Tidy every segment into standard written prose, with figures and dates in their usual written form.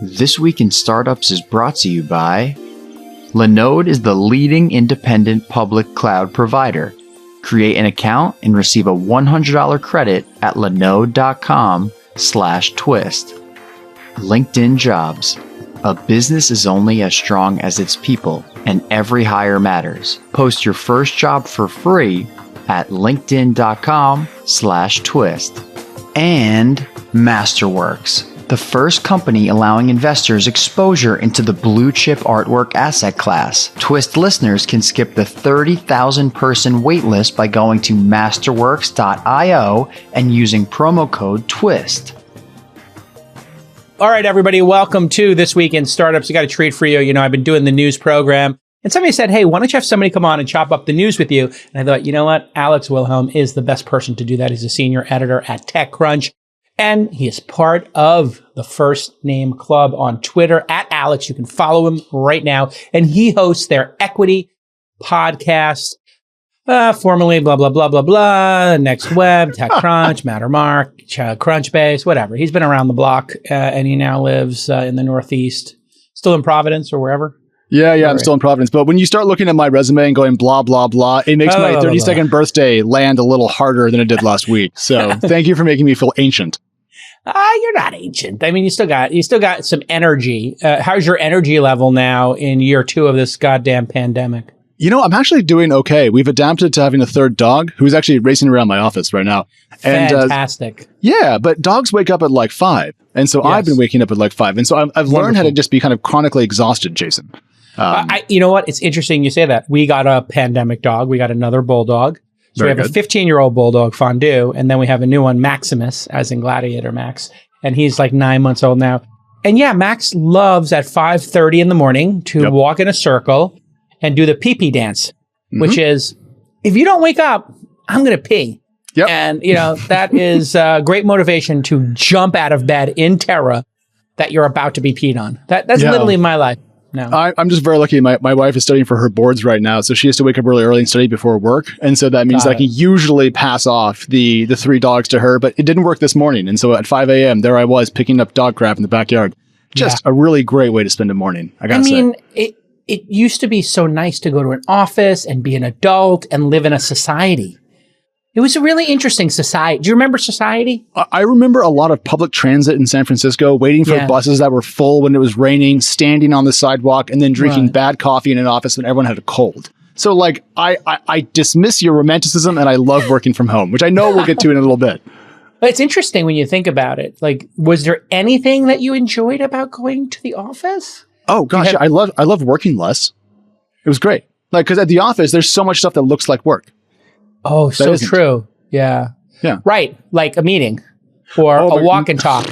This Week in Startups is brought to you by Linode is the leading independent public cloud provider. Create an account and receive a $100 credit at linode.com/twist. LinkedIn Jobs. A business is only as strong as its people, and every hire matters. Post your first job for free at linkedin.com/twist. And Masterworks, the first company allowing investors exposure into the blue chip artwork asset class. Twist listeners can skip the 30,000 person waitlist by going to masterworks.io and using promo code TWIST. All right, everybody, welcome to This Week in Startups. I got a treat for you. You know, I've been doing the news program, and somebody said, hey, why don't you have somebody come on and chop up the news with you? And I thought, you know what? Alex Wilhelm is the best person to do that. He's a senior editor at TechCrunch, and he is part of the First Name Club on Twitter, at Alex. You can follow him right now. And he hosts their equity podcast, formerly blah, blah, blah, blah, blah, Next Web, TechCrunch, Mattermark, Crunchbase, whatever. He's been around the block, and he now lives in the Northeast, still in Providence or wherever. Yeah, I'm still in Providence. But when you start looking at my resume and going blah, blah, blah, it makes my 32nd birthday land a little harder than it did last week. So thank you for making me feel ancient. You're not ancient. I mean, you still got some energy. How's your energy level now in year 2 of this goddamn pandemic? You know, I'm actually doing okay. We've adapted to having a third dog who's actually racing around my office right now. And, fantastic. Yeah, but dogs wake up at like 5. And so I've been waking up at like 5. And so I've learned how to just be kind of chronically exhausted, Jason. You know what? It's interesting you say that. We got a pandemic dog. We got another bulldog. So we have a 15-year-old bulldog, Fondue, and then we have a new one, Maximus, as in Gladiator Max. And he's like 9 months old now. And yeah, Max loves at 5:30 in the morning to walk in a circle and do the pee-pee dance, which is, if you don't wake up, I'm going to pee. Yep. And, you know, that is great motivation to jump out of bed in terror that you're about to be peed on. That's literally my life now. I'm just very lucky. My wife is studying for her boards right now, so she has to wake up really early and study before work. And so that means I can usually pass off the 3 dogs to her, but it didn't work this morning. And so at 5 a.m., there I was picking up dog crap in the backyard. Just a really great way to spend a morning, I gotta say. It used to be so nice to go to an office and be an adult and live in a society. It was a really interesting society. Do you remember society? I remember a lot of public transit in San Francisco, waiting for buses that were full when it was raining, standing on the sidewalk, and then drinking bad coffee in an office when everyone had a cold. So, like, I dismiss your romanticism, and I love working from home, which I know we'll get to in a little bit. But it's interesting when you think about it. Like, was there anything that you enjoyed about going to the office? Oh gosh, I love working less. It was great. Like, because at the office, there's so much stuff that looks like work. Oh, so true. Yeah. Right. Like a meeting or a walk and talk.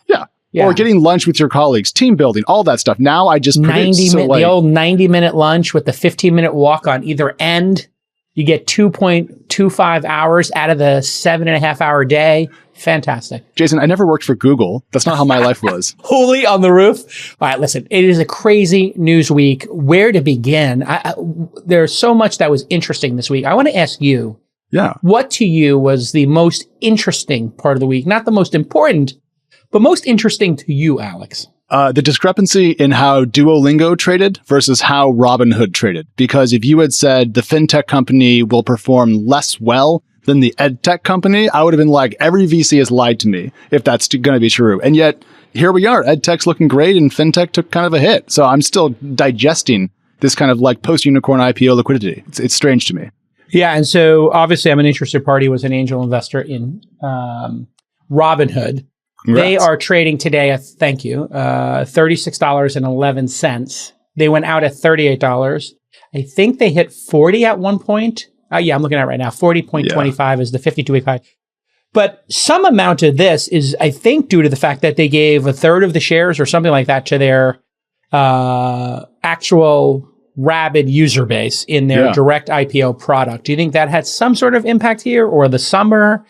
Yeah. Or getting lunch with your colleagues, team building, all that stuff. Now I just the old 90-minute lunch with the 15-minute walk on either end. You get 2.25 hours out of the 7.5-hour day. Fantastic. Jason, I never worked for Google. That's not how my life was. Holy on the roof. All right, listen, it is a crazy news week. Where to begin? There's so much that was interesting this week. I want to ask you, what to you was the most interesting part of the week? Not the most important, but most interesting to you, Alex. The discrepancy in how Duolingo traded versus how Robinhood traded. Because if you had said the fintech company will perform less well than the edtech company, I would have been like, every VC has lied to me if that's going to be true. And yet, here we are. Edtech's looking great and fintech took kind of a hit. So I'm still digesting this kind of like post-unicorn IPO liquidity. It's strange to me. Yeah, and so obviously I'm an interested party, was an angel investor in Robinhood. Congrats. They are trading today at, thank you, $36.11. They went out at $38. I think they hit 40 at one point. I'm looking at it right now. 40.25 is the 52-week high. But some amount of this is, I think, due to the fact that they gave a third of the shares or something like that to their actual rabid user base in their direct IPO product. Do you think that had some sort of impact here, or the summer?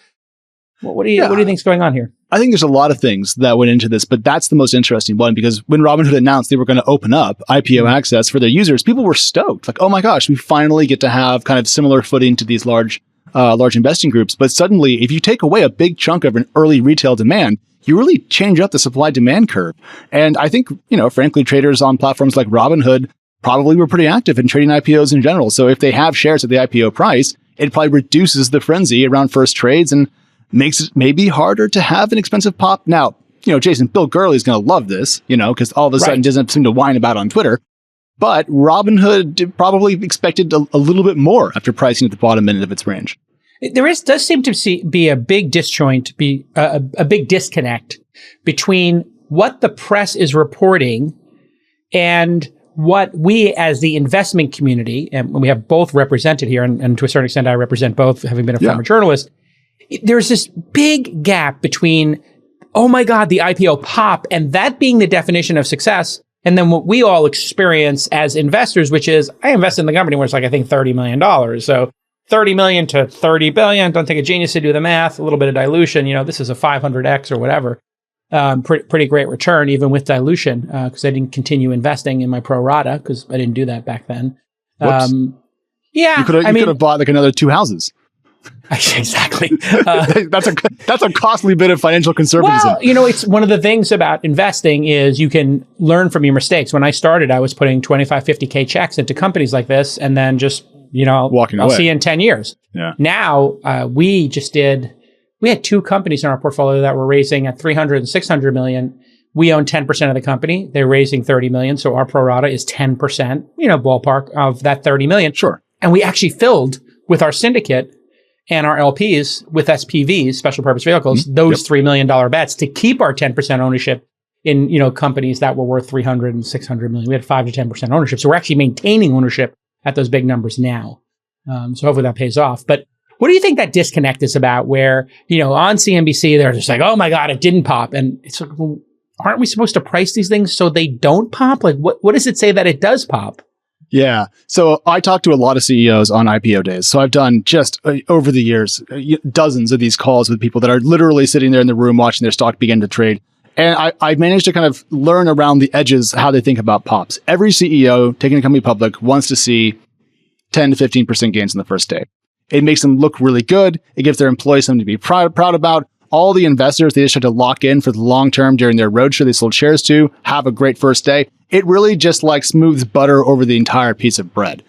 What do you think is going on here? I think there's a lot of things that went into this, but that's the most interesting one, because when Robinhood announced they were going to open up IPO access for their users, people were stoked. Like, oh my gosh, we finally get to have kind of similar footing to these large investing groups. But suddenly, if you take away a big chunk of an early retail demand, you really change up the supply-demand curve. And I think, frankly, traders on platforms like Robinhood probably were pretty active in trading IPOs in general. So if they have shares at the IPO price, it probably reduces the frenzy around first trades and makes it maybe harder to have an expensive pop. Now, Jason, Bill Gurley's going to love this, because all of a sudden doesn't seem to whine about on Twitter. But Robinhood probably expected a little bit more after pricing at the bottom end of its range. Does seem to be a big disjoint, a big disconnect between what the press is reporting and what we as the investment community, and we have both represented here, and to a certain extent I represent both, having been a former journalist, there's this big gap between, oh my God, the IPO pop, and that being the definition of success, and then what we all experience as investors, which is, I invest in the company where it's like, I think $30 million. So 30 million to 30 billion. Don't take a genius to do the math, a little bit of dilution. This is a 500x or whatever. Pretty great return, even with dilution, because I didn't continue investing in my pro rata because I didn't do that back then. You could have bought like another 2 houses. Exactly. That's a costly bit of financial conservatism. Well, it's one of the things about investing is you can learn from your mistakes. When I started, I was putting 25, 50K checks into companies like this and then just, walking away. I'll see you in 10 years. Yeah. Now, we had 2 companies in our portfolio that were raising at 300 and 600 million. We own 10% of the company. They're raising 30 million. So our pro rata is 10%, ballpark of that 30 million. Sure. And we actually filled with our syndicate and our LPs with SPVs, special purpose vehicles, those $3 million bets to keep our 10% ownership in, companies that were worth 300 and 600 million. We had 5 to 10% ownership. So we're actually maintaining ownership at those big numbers now. So hopefully that pays off. But what do you think that disconnect is about where, on CNBC, they're just like, oh my God, it didn't pop. And it's like, well, aren't we supposed to price these things so they don't pop? Like, what does it say that it does pop? Yeah. So I talk to a lot of CEOs on IPO days. So I've done just over the years, dozens of these calls with people that are literally sitting there in the room watching their stock begin to trade. And I've managed to kind of learn around the edges how they think about pops. Every CEO taking a company public wants to see 10 to 15% gains in the first day. It makes them look really good. It gives their employees something to be proud about. All the investors, they just had to lock in for the long term during their roadshow they sold shares to, have a great first day. It really just like smooths butter over the entire piece of bread.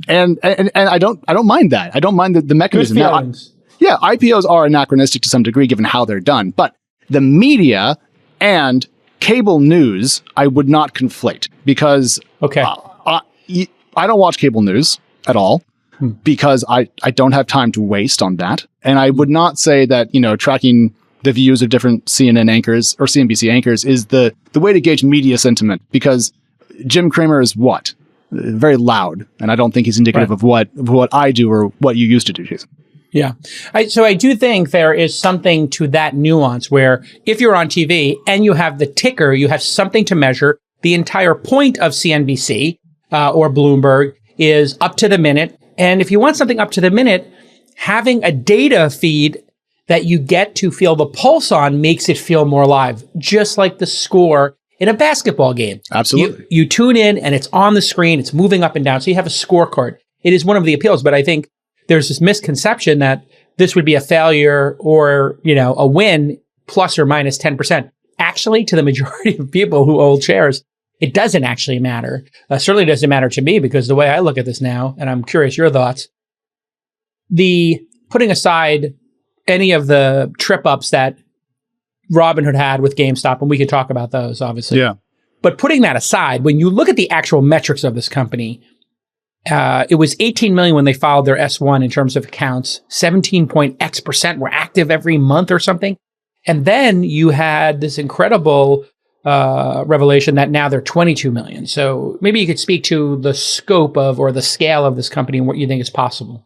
And I don't mind that. I don't mind the mechanism. Now, IPOs are anachronistic to some degree given how they're done. But the media and cable news, I would not conflate because I don't watch cable news at all. Because I don't have time to waste on that. And I would not say that, tracking the views of different CNN anchors or CNBC anchors is the way to gauge media sentiment, because Jim Cramer is what? Very loud. And I don't think he's indicative of what I do or what you used to do, Jason. Yeah. So I do think there is something to that nuance where if you're on TV and you have the ticker, you have something to measure. The entire point of CNBC or Bloomberg is up to the minute. And if you want something up to the minute, having a data feed that you get to feel the pulse on makes it feel more live, just like the score in a basketball game. Absolutely. You tune in and it's on the screen, it's moving up and down. So you have a scorecard. It is one of the appeals, but I think there's this misconception that this would be a failure or, a win plus or minus 10%. Actually, to the majority of people who hold shares, it doesn't actually matter. Certainly doesn't matter to me because the way I look at this now, and I'm curious your thoughts, the putting aside any of the trip ups that Robinhood had with GameStop, and we could talk about those, obviously. Yeah. But putting that aside, when you look at the actual metrics of this company, it was 18 million when they filed their S1 in terms of accounts. 17.x% were active every month or something. And then you had this incredible revelation that now they're 22 million. So maybe you could speak to the scope of or the scale of this company and what you think is possible.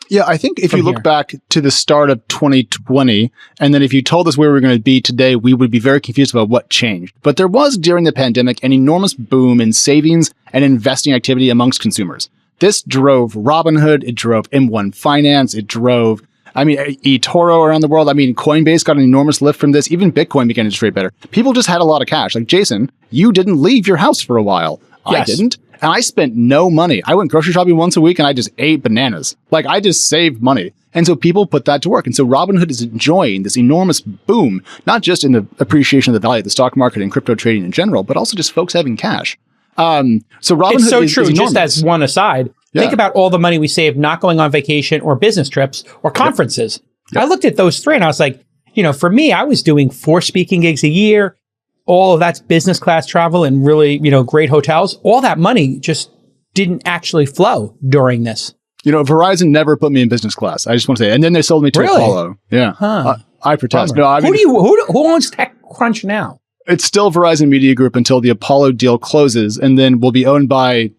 Yeah, I think if you look back to the start of 2020, and then if you told us where we were going to be today, we would be very confused about what changed. But there was, during the pandemic, an enormous boom in savings and investing activity amongst consumers. This drove Robinhood, it drove M1 Finance, it drove, eToro around the world. Coinbase got an enormous lift from this. Even Bitcoin began to trade better. People just had a lot of cash. Like, Jason, you didn't leave your house for a while. I didn't. And I spent no money. I went grocery shopping once a week and I just ate bananas. Like I just saved money. And so people put that to work. And so Robinhood is enjoying this enormous boom, not just in the appreciation of the value of the stock market and crypto trading in general, but also just folks having cash. So Robinhood it's so is true. enormous. Just as one aside, think about all the money we saved not going on vacation or business trips or conferences. Yep. I looked at those three and I was like, for me, I was doing 4 speaking gigs a year. All of that's business class travel and really, great hotels. All that money just didn't actually flow during this. Verizon never put me in business class. I just want to say, and then they sold me to Apollo. Yeah. Huh. I protest. Bummer. No, I mean, who owns TechCrunch now? It's still Verizon Media Group until the Apollo deal closes, and then will be owned by,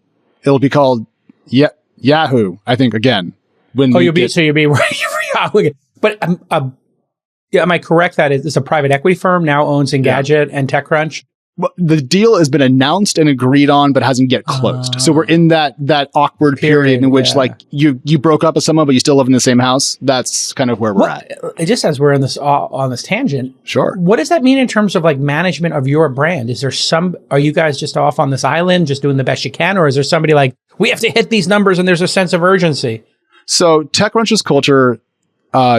it'll be called Yahoo, I think, again. You'll be Yahoo. But am I correct that it's a private equity firm now owns Engadget and TechCrunch? Well, the deal has been announced and agreed on, but hasn't yet closed. So we're in that awkward period in which you broke up with someone, but you still live in the same house. That's kind of where we're at. Just as we're in this on this tangent, sure. What does that mean in terms of like management of your brand? Is there are you guys just off on this island, just doing the best you can, or is there somebody like we have to hit these numbers and there's a sense of urgency? So TechCrunch's culture.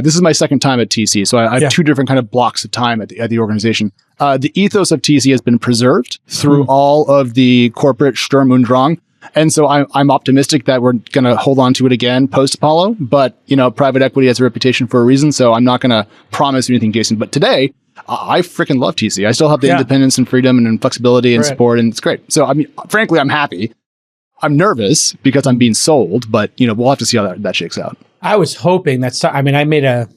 This is my second time at TC, so I have 2 different kind of blocks of time at the organization. The ethos of TC has been preserved through all of the corporate Sturm und Drang. And so I'm optimistic that we're going to hold on to it again post-Apollo. But, private equity has a reputation for a reason, so I'm not going to promise anything, Jason. But today, I freaking love TC. I still have the independence and freedom and flexibility and support, and it's great. So, I mean, frankly, I'm happy. I'm nervous because I'm being sold, but, we'll have to see how that shakes out. I was hoping that, I made a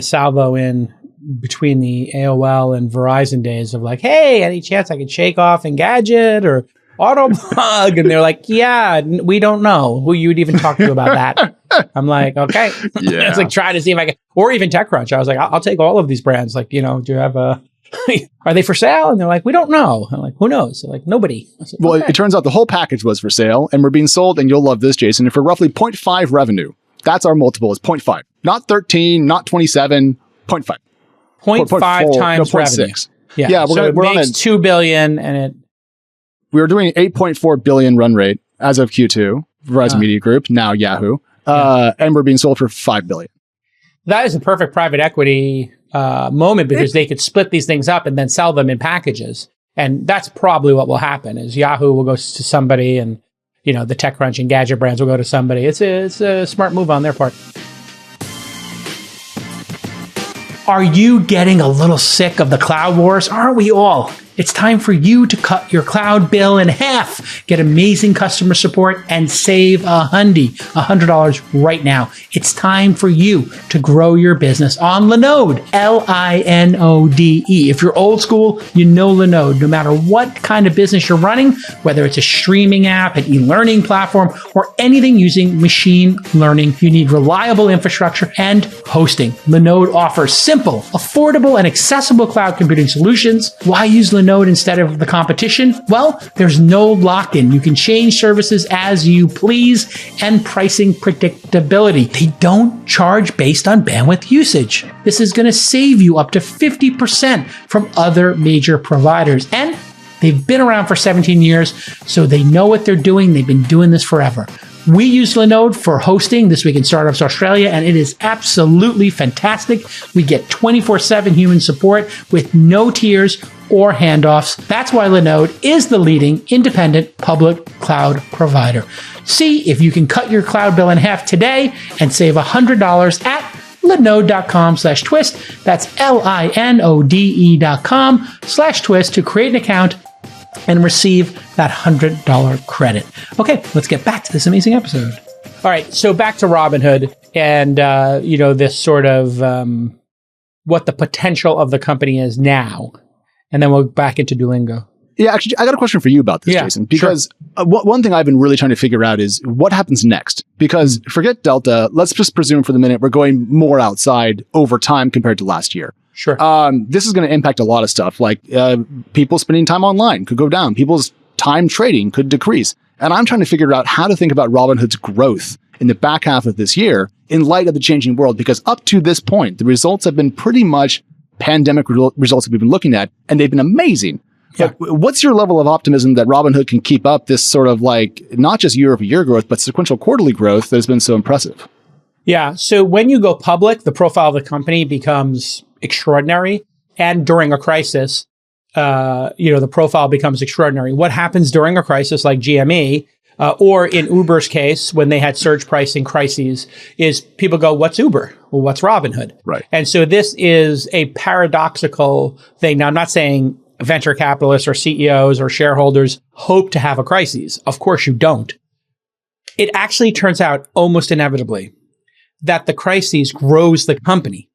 salvo in between the AOL and Verizon days of like, hey, any chance I could shake off Engadget or Autoblog? And they're like, yeah, we don't know who you would even talk to about that. I'm like, okay. Yeah. It's like trying to see if I can, or even TechCrunch. I was like, I'll take all of these brands. Like, do you have are they for sale? And they're like, we don't know. I'm like, who knows? They're like, nobody. Like, well, it turns out the whole package was for sale and we're being sold, and you'll love this, Jason, for roughly 0.5 revenue. That's our multiple, is 0.5. Not 13, not 27, 0.5. 0.5 times revenue. Yeah, so it makes $2 billion, and we were doing 8.4 billion run rate as of Q2, Verizon Media Group, now Yahoo, and we're being sold for $5 billion. That is a perfect private equity moment because they could split these things up and then sell them in packages, and that's probably what will happen. Is Yahoo will go to somebody, and the TechCrunch and Gadget brands will go to somebody. It's a smart move on their part. Are you getting a little sick of the cloud wars? Aren't we all? It's time for you to cut your cloud bill in half. Get amazing customer support and save $100 right now. It's time for you to grow your business on Linode, Linode. If you're old school, you know Linode. No matter what kind of business you're running, whether it's a streaming app, an e-learning platform, or anything using machine learning, you need reliable infrastructure and hosting. Linode offers simple, affordable, and accessible cloud computing solutions. Why use Linode instead of the competition? Well, there's no lock-in. You can change services as you please, and pricing predictability. They don't charge based on bandwidth usage. This is going to save you up to 50% from other major providers. And they've been around for 17 years, so they know what they're doing. They've been doing this forever. We use Linode for hosting This Week in Startups Australia, and it is absolutely fantastic. We get 24/7 human support with no tiers or handoffs. That's why Linode is the leading independent public cloud provider. See if you can cut your cloud bill in half today and save $100 at linode.com/twist. That's linode.com/twist to create an account and receive that $100 credit. Okay, let's get back to this amazing episode. All right, so back to Robinhood and, this sort of what the potential of the company is now. And then we'll back into Duolingo. Yeah, actually, I got a question for you about this, Jason, because one thing I've been really trying to figure out is what happens next. Because forget Delta, let's just presume for the minute we're going more outside over time compared to last year. Sure. This is going to impact a lot of stuff, like people spending time online could go down. People's time trading could decrease. And I'm trying to figure out how to think about Robinhood's growth in the back half of this year in light of the changing world, because up to this point, the results have been pretty much pandemic results that we've been looking at, and they've been amazing. Yeah. But what's your level of optimism that Robinhood can keep up this sort of like, not just year-over-year growth, but sequential quarterly growth that has been so impressive? Yeah. So when you go public, the profile of the company becomes extraordinary. And during a crisis, the profile becomes extraordinary. What happens during a crisis like GME, or in Uber's case, when they had surge pricing crises, is people go, what's Uber? Well, what's Robinhood? Right. And so this is a paradoxical thing. Now, I'm not saying venture capitalists or CEOs or shareholders hope to have a crisis. Of course you don't. It actually turns out almost inevitably that the crisis grows the company.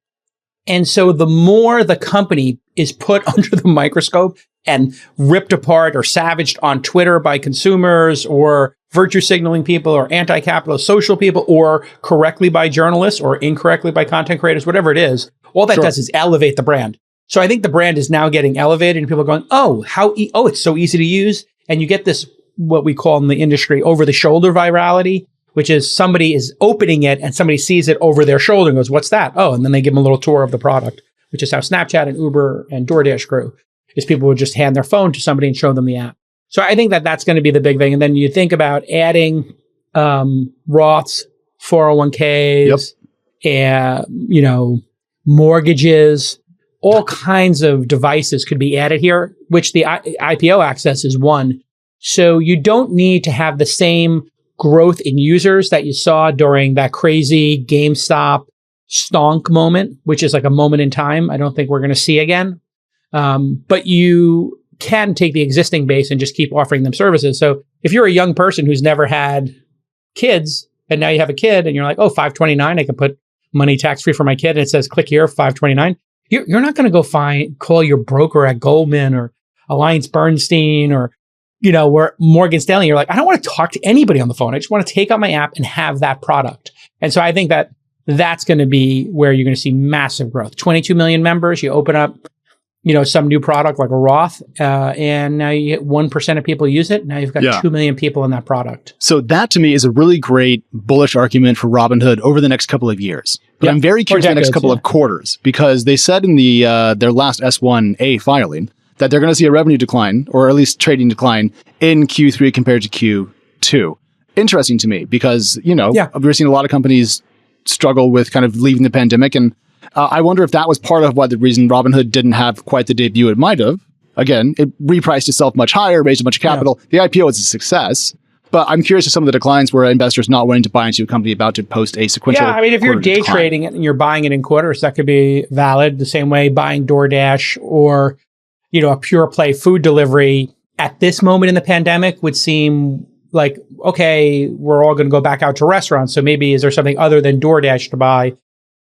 And so the more the company is put under the microscope and ripped apart or savaged on Twitter by consumers or virtue signaling people or anti-capitalist social people or correctly by journalists or incorrectly by content creators, whatever it is, all that does is elevate the brand. So I think the brand is now getting elevated and people are going, it's so easy to use. And you get this, what we call in the industry, over-the-shoulder virality, which is somebody is opening it and somebody sees it over their shoulder and goes, what's that? Oh, and then they give them a little tour of the product, which is how Snapchat and Uber and DoorDash grew, is people would just hand their phone to somebody and show them the app. So I think that that's going to be the big thing. And then you think about adding Roths, 401ks, and, mortgages, all kinds of devices could be added here, which the IPO access is one. So you don't need to have the same growth in users that you saw during that crazy GameStop stonk moment, which is like a moment in time I don't think we're going to see again. But you can take the existing base and just keep offering them services. So if you're a young person who's never had kids and now you have a kid and you're like, oh, $529, I can put money tax-free for my kid. And it says, click here, $529. You're not going to go call your broker at Goldman or Alliance Bernstein or where Morgan Stanley, you're like, I don't want to talk to anybody on the phone. I just want to take out my app and have that product. And so I think that that's going to be where you're going to see massive growth. 22 million members, you open up, some new product like a Roth, and now you get 1% of people use it. Now you've got 2 million people in that product. So that to me is a really great bullish argument for Robinhood over the next couple of years. But I'm very curious the next couple of quarters, because they said in their last S1A filing that they're going to see a revenue decline, or at least trading decline, in Q3 compared to Q2. Interesting to me, because, we're seeing a lot of companies struggle with kind of leaving the pandemic. And I wonder if that was part of the reason Robinhood didn't have quite the debut it might have. Again, it repriced itself much higher, raised a bunch of capital. Yeah. The IPO was a success. But I'm curious if some of the declines were investors not wanting to buy into a company about to post a sequential. Yeah, I mean, if you're day trading it and you're buying it in quarters, that could be valid. The same way buying DoorDash or a pure play food delivery at this moment in the pandemic would seem like, okay, we're all going to go back out to restaurants. So maybe is there something other than DoorDash to buy?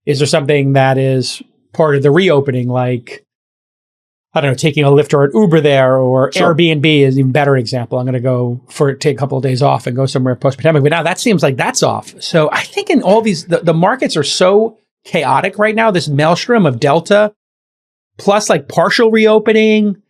Is there something that is part of the reopening, like, I don't know, taking a Lyft or an Uber there, or Airbnb is an even better example. I'm going to take a couple of days off and go somewhere post-pandemic. But now that seems like that's off. So I think in all these, the markets are so chaotic right now, this maelstrom of Delta, plus like partial reopening,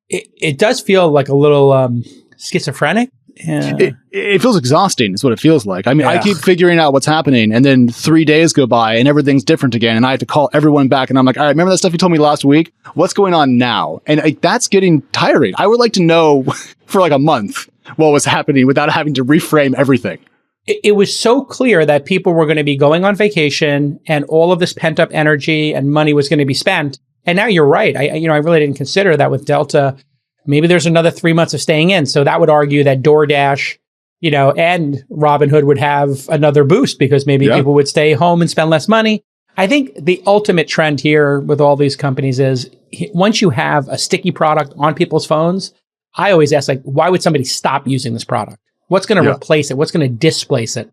it does feel like a little schizophrenic. Yeah. It feels exhausting is what it feels like. I mean, I keep figuring out what's happening, and then 3 days go by and everything's different again. And I have to call everyone back. And I'm like, all right, remember that stuff you told me last week? What's going on now? And that's getting tiring. I would like to know for like a month what was happening without having to reframe everything. It was so clear that people were going to be going on vacation and all of this pent up energy and money was going to be spent. And now you're right. I really didn't consider that with Delta. Maybe there's another 3 months of staying in. So that would argue that DoorDash, and Robinhood would have another boost because maybe people would stay home and spend less money. I think the ultimate trend here with all these companies is once you have a sticky product on people's phones, I always ask, like, why would somebody stop using this product? What's going to replace it? What's going to displace it?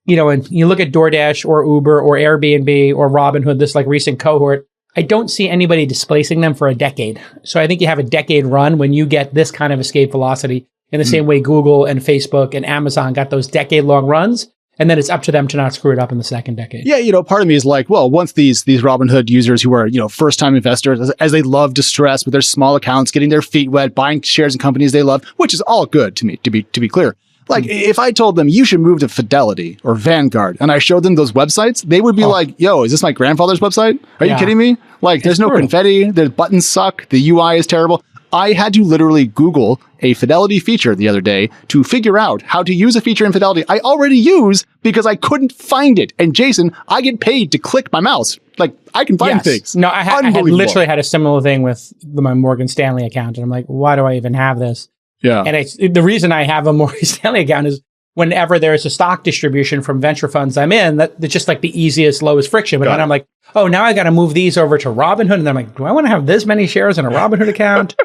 And you look at DoorDash or Uber or Airbnb or Robinhood, this like recent cohort, I don't see anybody displacing them for a decade. So I think you have a decade run when you get this kind of escape velocity in the same way Google and Facebook and Amazon got those decade-long runs. And then it's up to them to not screw it up in the second decade. Yeah, part of me is like, well, once these Robinhood users who are, first-time investors, as they love distress with their small accounts, getting their feet wet, buying shares in companies they love, which is all good to me, to be clear. Like, if I told them you should move to Fidelity or Vanguard and I showed them those websites, they would be like, yo, is this my grandfather's website? Are you kidding me? Like, there's no confetti. The buttons suck. The UI is terrible. I had to literally Google a Fidelity feature the other day to figure out how to use a feature in Fidelity I already use because I couldn't find it. And Jason, I get paid to click my mouse. Like, I can find things. No, I had literally had a similar thing with my Morgan Stanley account. And I'm like, why do I even have this? Yeah. And the reason I have a Morgan Stanley account is whenever there's a stock distribution from venture funds I'm in, that's just like the easiest, lowest friction. But then I'm like, oh, now I got to move these over to Robinhood. And then I'm like, do I want to have this many shares in a Robinhood account?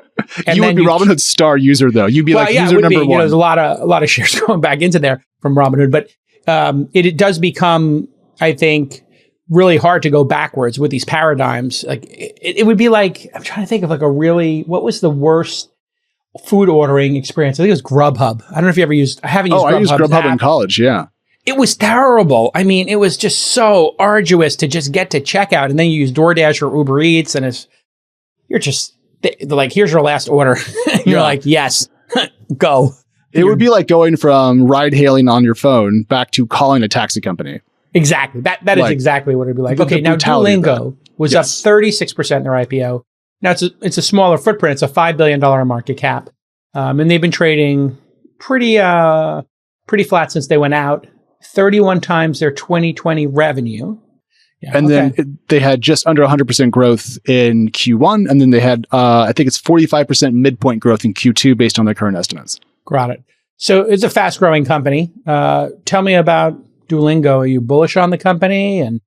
And you would be Robinhood's star user, though. You'd be user number one. There's a lot of shares going back into there from Robinhood. But it does become, I think, really hard to go backwards with these paradigms. Like it would be like, I'm trying to think of like what was the worst food ordering experience? I think it was Grubhub. I don't know if you ever used, I haven't used Grubhub. I used Grubhub in college, yeah. It was terrible. I mean, it was just so arduous to just get to checkout. And then you use DoorDash or Uber Eats and you're just they're like, here's your last order. You're like, yes, go. It would be like going from ride hailing on your phone back to calling a taxi company. Exactly. That is exactly what it'd be like. Okay, now Duolingo was up 36% in their IPO. Now it's a smaller footprint. It's a $5 billion market cap. And they've been trading pretty flat since they went out. 31 times their 2020 revenue. Yeah, and then they had just under 100% growth in Q1. And then they had, I think it's 45% midpoint growth in Q2 based on their current estimates. Got it. So it's a fast growing company. Tell me about Duolingo. Are you bullish on the company? And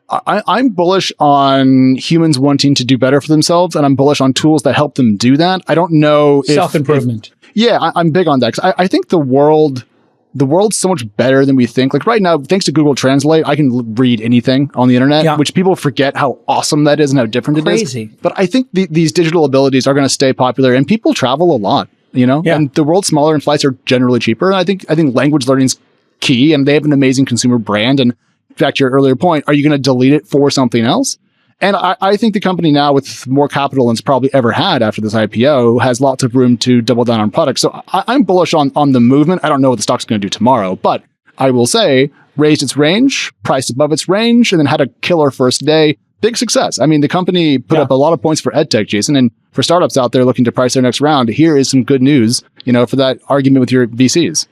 I'm bullish on humans wanting to do better for themselves, and I'm bullish on tools that help them do that. I don't know if self-improvement. I'm big on that because I think the world's so much better than we think. Like right now, thanks to Google Translate, I can read anything on the internet, which people forget how awesome that is and how different it is. Crazy. But I think these digital abilities are going to stay popular, and people travel a lot, and the world's smaller and flights are generally cheaper. And I think language learning is key, and they have an amazing consumer brand. And back to your earlier point, are you going to delete it for something else? And I think the company now, with more capital than it's probably ever had after this IPO, has lots of room to double down on products. So I'm bullish on the movement. I don't know what the stock's going to do tomorrow, but I will say raised its range, priced above its range, and then had a killer first day. Big success. I mean, the company put up a lot of points for edtech, Jason, and for startups out there looking to price their next round, here is some good news, for that argument with your VCs.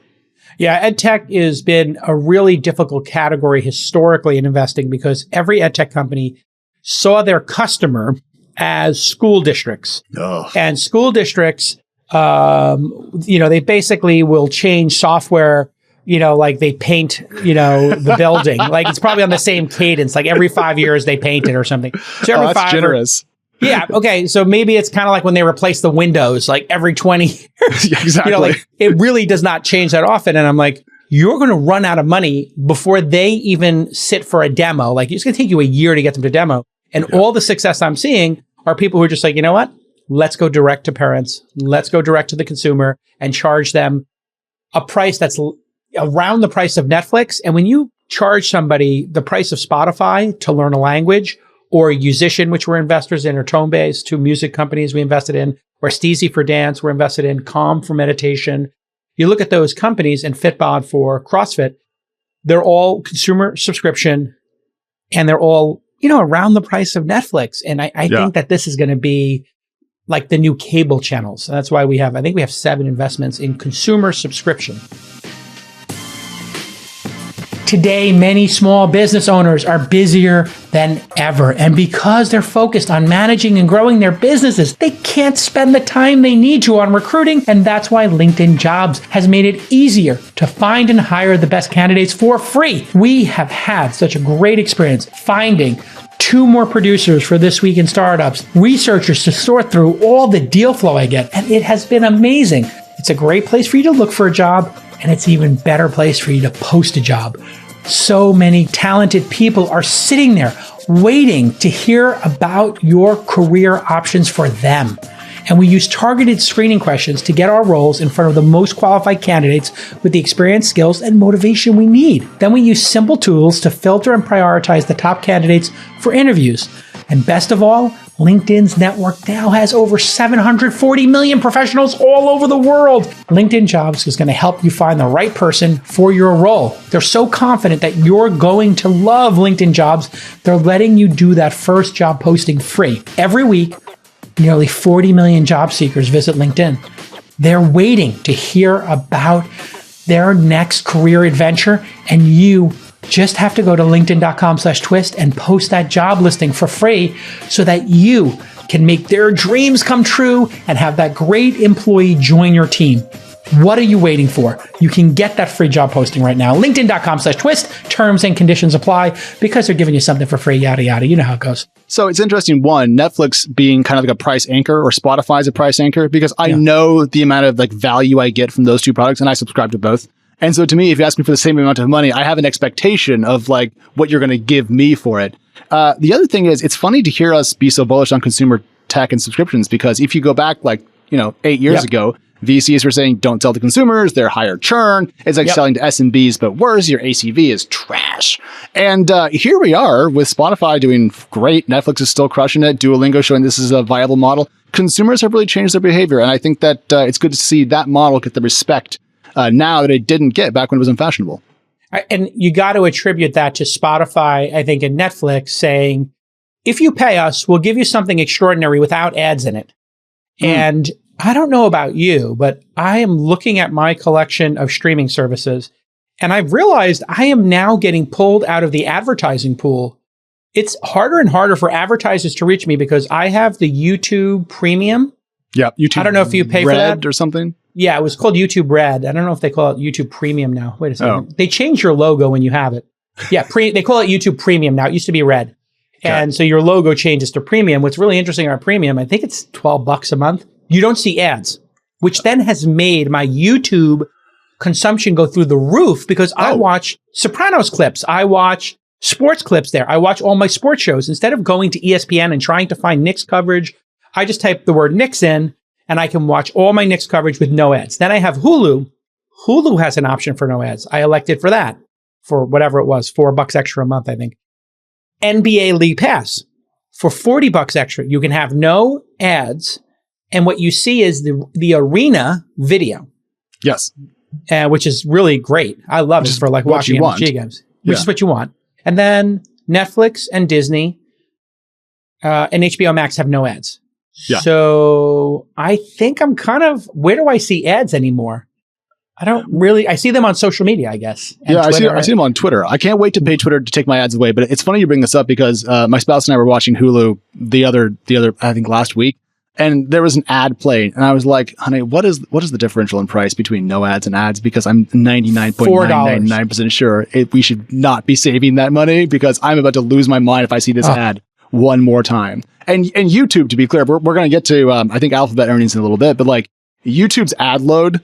Yeah, edtech has been a really difficult category historically in investing because every edtech company saw their customer as school districts. Oh. And school districts, they basically will change software, like they paint, the building. Like it's probably on the same cadence. Like every 5 years they paint it or something. So every that's generous. Yeah. Okay. So maybe it's kind of like when they replace the windows, like every 20 years. Yeah, exactly. It really does not change that often. And I'm like, you're going to run out of money before they even sit for a demo. Like it's going to take you a year to get them to demo. And all the success I'm seeing are people who are just like, you know what? Let's go direct to parents. Let's go direct to the consumer and charge them a price that's around the price of Netflix. And when you charge somebody the price of Spotify to learn a language, or Musician, which we're investors in, or Tonebase, two music companies we invested in, or Steezy for dance, we're invested in, Calm for meditation. You look at those companies and Fitbod for CrossFit, they're all consumer subscription and they're all, around the price of Netflix. And I think that this is going to be like the new cable channels. And that's why we have 7 investments in consumer subscription. Today, many small business owners are busier than ever. And because they're focused on managing and growing their businesses, they can't spend the time they need to on recruiting. And that's why LinkedIn Jobs has made it easier to find and hire the best candidates for free. We have had such a great experience finding 2 more producers for This Week in Startups, researchers to sort through all the deal flow I get. And it has been amazing. It's a great place for you to look for a job. And it's an even better place for you to post a job. So many talented people are sitting there waiting to hear about your career options for them. And we use targeted screening questions to get our roles in front of the most qualified candidates with the experience, skills, and motivation we need. Then we use simple tools to filter and prioritize the top candidates for interviews. And best of all, LinkedIn's network now has over 740 million professionals all over the world. LinkedIn Jobs is going to help you find the right person for your role. They're so confident that you're going to love LinkedIn Jobs, they're letting you do that first job posting free. Every week, Nearly 40 million job seekers visit LinkedIn. They're waiting to hear about their next career adventure, and you just have to go to linkedin.com/twist and post that job listing for free so that you can make their dreams come true and have that great employee join your team. What are you waiting for? You can get that free job posting right now. LinkedIn.com/twist. Terms and conditions apply because they're giving you something for free, yada, yada. You know how it goes. So it's interesting, one, Netflix being kind of like a price anchor, or Spotify's a price anchor, because I know the amount of like value I get from those two products, and I subscribe to both. And so to me, if you ask me for the same amount of money, I have an expectation of like what you're going to give me for it. The other thing is, it's funny to hear us be so bullish on consumer tech and subscriptions, because if you go back like, 8 years ago, VCs were saying, don't sell to consumers, they're higher churn. It's like selling to SMBs, but worse, your ACV is trash. And here we are with Spotify doing great. Netflix is still crushing it. Duolingo showing this is a viable model. Consumers have really changed their behavior. And I think that it's good to see that model get the respect now that it didn't get back when it was unfashionable. And you got to attribute that to Spotify, I think, and Netflix saying, if you pay us, we'll give you something extraordinary without ads in it. And I don't know about you, but I am looking at my collection of streaming services, and I've realized I am now getting pulled out of the advertising pool. It's harder and harder for advertisers to reach me because I have the YouTube Premium. Yeah, YouTube. I don't know if you pay for that or something. Yeah, it was called YouTube Red. I don't know if they call it YouTube Premium now. Wait a second. They changed your logo when you have it. Yeah, they call it YouTube Premium now. It used to be Red. And so your logo changes to Premium. What's really interesting about Premium, I think it's $12 a month. You don't see ads, which then has made my YouTube consumption go through the roof because I watch Sopranos clips. I watch sports clips there. I watch all my sports shows. Instead of going to ESPN and trying to find Knicks coverage, I just type the word Knicks in and I can watch all my Knicks coverage with no ads. Then I have Hulu. Hulu has an option for no ads. I elected for that for whatever it was, $4 extra a month, I think. NBA League Pass for $40 extra. You can have no ads. And what you see is the arena video. Yes. Which is really great. I love it for like watching MLG games, which is what you want. And then Netflix and Disney and HBO Max have no ads. Yeah. So I think I'm kind of, where do I see ads anymore? I see them on social media, I guess. Yeah, Twitter, I see them on Twitter. I can't wait to pay Twitter to take my ads away. But it's funny you bring this up because my spouse and I were watching Hulu the other, I think last week. And there was an ad playing, and I was like, honey, what is the differential in price between no ads and ads? Because I'm 99.999% sure we should not be saving that money because I'm about to lose my mind if I see this ad one more time. And YouTube, to be clear, we're going to get to, I think, Alphabet earnings in a little bit, but like YouTube's ad load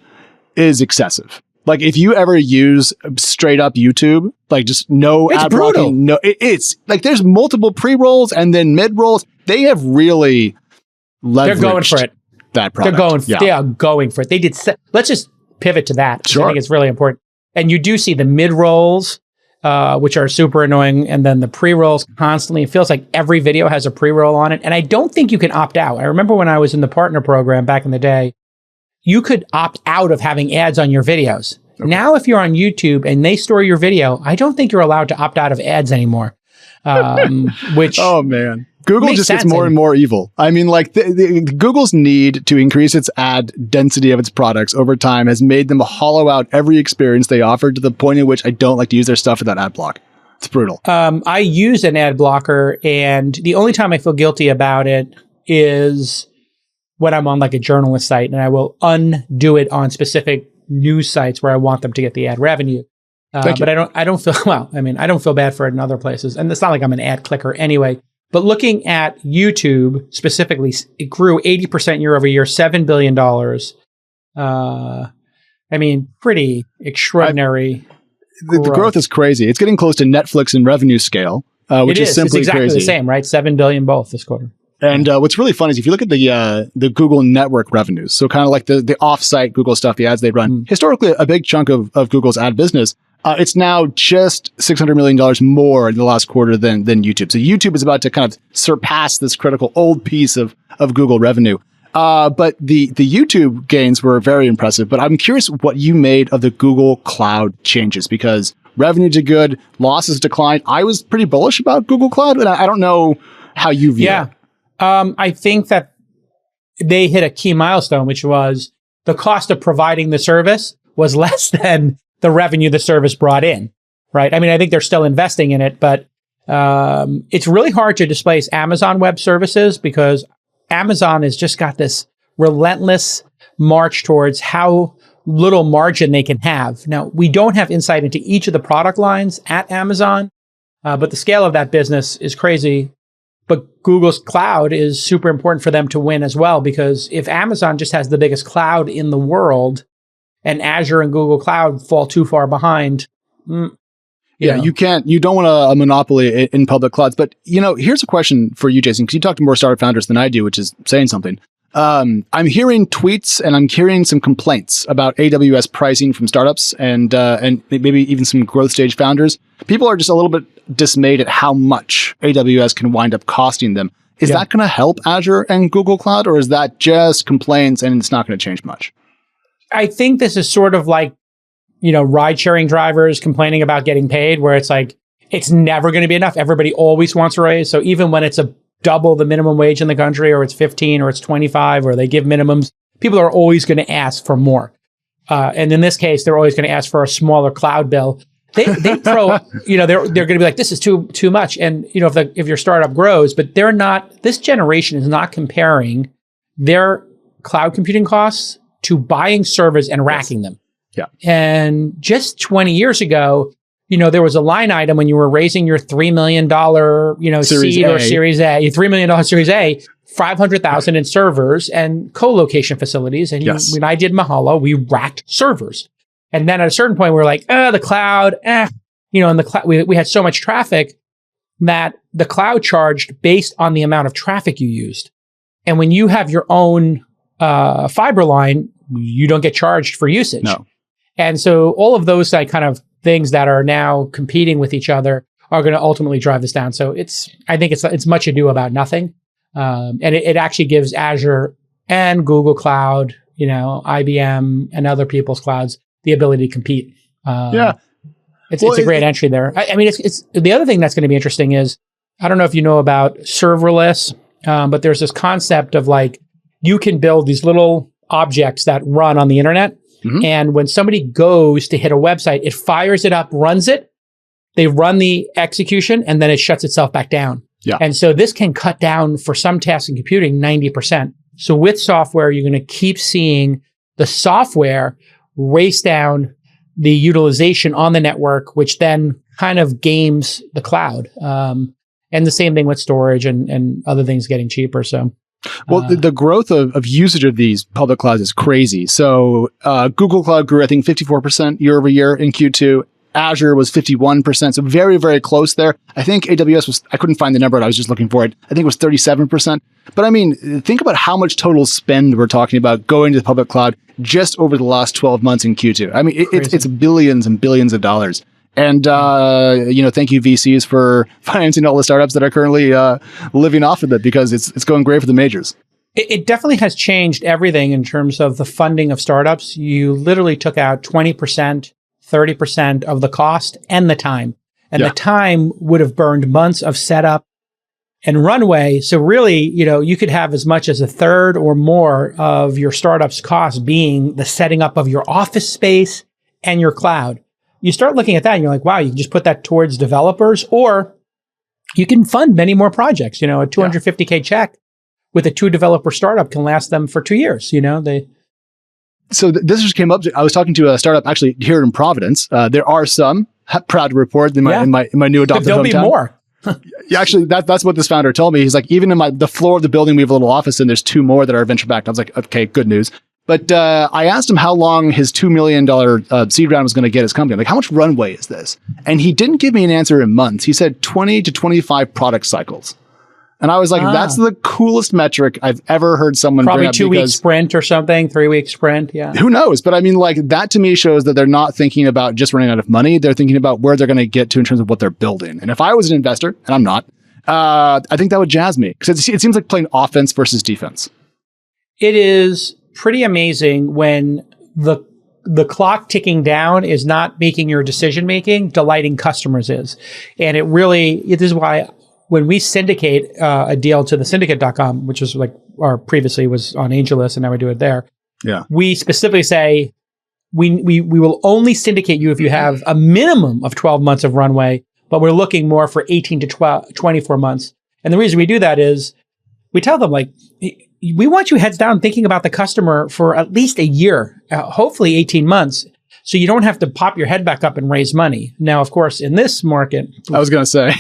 is excessive. Like if you ever use straight up YouTube, like just no ad blocking, it's like there's multiple pre-rolls and then mid-rolls. They have really... They're going for it. That product. They are going for it. They did. Let's just pivot to that. Sure. I think it's really important. And you do see the mid rolls, which are super annoying, and then the pre rolls constantly. It feels like every video has a pre roll on it, and I don't think you can opt out. I remember when I was in the partner program back in the day, you could opt out of having ads on your videos. Okay. Now, if you're on YouTube and they store your video, I don't think you're allowed to opt out of ads anymore. Which oh man. Google just gets more and more evil. I mean, like Google's need to increase its ad density of its products over time has made them hollow out every experience they offer to the point at which I don't like to use their stuff without ad block. It's brutal. I use an ad blocker, and the only time I feel guilty about it is when I'm on like a journalist site, and I will undo it on specific news sites where I want them to get the ad revenue. But I don't feel I don't feel bad for it in other places, and it's not like I'm an ad clicker anyway. But looking at YouTube specifically, it grew 80% year over year, $7 billion. Pretty extraordinary. The growth is crazy. It's getting close to Netflix in revenue scale, which is simply it's exactly crazy. The same, right? $7 billion both this quarter. And what's really fun is if you look at the Google network revenues, so kind of like the off-site Google stuff, the ads they run, historically a big chunk of Google's ad business, it's now just $600 million more in the last quarter than YouTube. So YouTube is about to kind of surpass this critical old piece of Google revenue. But the YouTube gains were very impressive. But I'm curious what you made of the Google Cloud changes, because revenue did good, losses declined. I was pretty bullish about Google Cloud, and I don't know how you view it. I think that they hit a key milestone, which was the cost of providing the service was less than the revenue the service brought in, right? I mean, I think they're still investing in it, but it's really hard to displace Amazon Web Services because Amazon has just got this relentless march towards how little margin they can have. Now, we don't have insight into each of the product lines at Amazon, but the scale of that business is crazy. But Google's cloud is super important for them to win as well, because if Amazon just has the biggest cloud in the world and Azure and Google Cloud fall too far behind, you don't want a monopoly in public clouds. But, here's a question for you, Jason, because you talk to more startup founders than I do, which is saying something. I'm hearing tweets and I'm hearing some complaints about AWS pricing from startups and maybe even some growth stage founders. People are just a little bit dismayed at how much AWS can wind up costing them. Is that going to help Azure and Google Cloud, or is that just complaints and it's not going to change much? I think this is sort of like, ride sharing drivers complaining about getting paid, where it's like, it's never going to be enough. Everybody always wants a raise. So even when it's double the minimum wage in the country, or it's 15 or it's 25, or they give minimums, people are always going to ask for more. And in this case, they're always going to ask for a smaller cloud bill. They throw, they're going to be like, this is too much. And, if your startup grows, but they're not, this generation is not comparing their cloud computing costs to buying servers and racking them. Yeah. And just 20 years ago, there was a line item when you were raising your $3 million, seed or Series A, your $3 million Series A, 500,000 in servers and co-location facilities. And when I did Mahalo, we racked servers. And then at a certain point, we were like, the cloud, and the cloud, we had so much traffic that the cloud charged based on the amount of traffic you used. And when you have your own fiber line, you don't get charged for usage. No. And so all of those kind of things that are now competing with each other are going to ultimately drive this down. So I think it's much ado about nothing. And it actually gives Azure and Google Cloud, IBM and other people's clouds the ability to compete. It's a great entry there. I mean, it's the other thing that's going to be interesting is, I don't know if you know about serverless, but there's this concept of like, you can build these little objects that run on the internet. Mm-hmm. And when somebody goes to hit a website, it fires it up, runs it, they run the execution, and then it shuts itself back down. Yeah. And so this can cut down, for some tasks in computing, 90%. So with software, you're going to keep seeing the software race down the utilization on the network, which then kind of games the cloud. And the same thing with storage and other things getting cheaper. So. Well, the growth of usage of these public clouds is crazy. So Google Cloud grew, I think, 54% year over year in Q2. Azure was 51%, so very, very close there. I think AWS was, I couldn't find the number, I was just looking for it. I think it was 37%. But I mean, think about how much total spend we're talking about going to the public cloud just over the last 12 months in Q2. I mean, it's billions and billions of dollars. And, thank you VCs for financing all the startups that are currently living off of it, because it's going great for the majors. It definitely has changed everything in terms of the funding of startups. You literally took out 20%, 30% of the cost and the time. And the time would have burned months of setup and runway. So really, you could have as much as a third or more of your startup's cost being the setting up of your office space and your cloud. You start looking at that and you're like, wow, you can just put that towards developers, or you can fund many more projects. A $250K check with a 2-developer startup can last them for 2 years. So this just came up. I was talking to a startup actually here in Providence. There are some, proud to report, in my new adopted hometown. There'll be more. Yeah, actually, that's what this founder told me. He's like, even in the floor of the building we have a little office in, there's 2 more that are venture backed. I was like, okay, good news. But I asked him how long his $2 million seed round was going to get his company. I'm like, how much runway is this? And he didn't give me an answer in months. He said 20 to 25 product cycles. And I was like, that's the coolest metric I've ever heard someone bring up. Probably 2-week sprint or something, 3-week sprint. Yeah. Who knows? But I mean, like, that to me shows that they're not thinking about just running out of money. They're thinking about where they're going to get to in terms of what they're building. And if I was an investor, and I'm not, I think that would jazz me, because it seems like playing offense versus defense. It is pretty amazing when the clock ticking down is not making your decision making, delighting customers is. And this is why when we syndicate a deal to the syndicate.com, which is like our previously was on AngelList and now we do it there. Yeah. We specifically say we will only syndicate you if you have a minimum of 12 months of runway, but we're looking more for 18 to 24 months. And the reason we do that is we tell them, like, we want you heads down thinking about the customer for at least a year, hopefully 18 months. So you don't have to pop your head back up and raise money. Now, of course, in this market, I was going to say,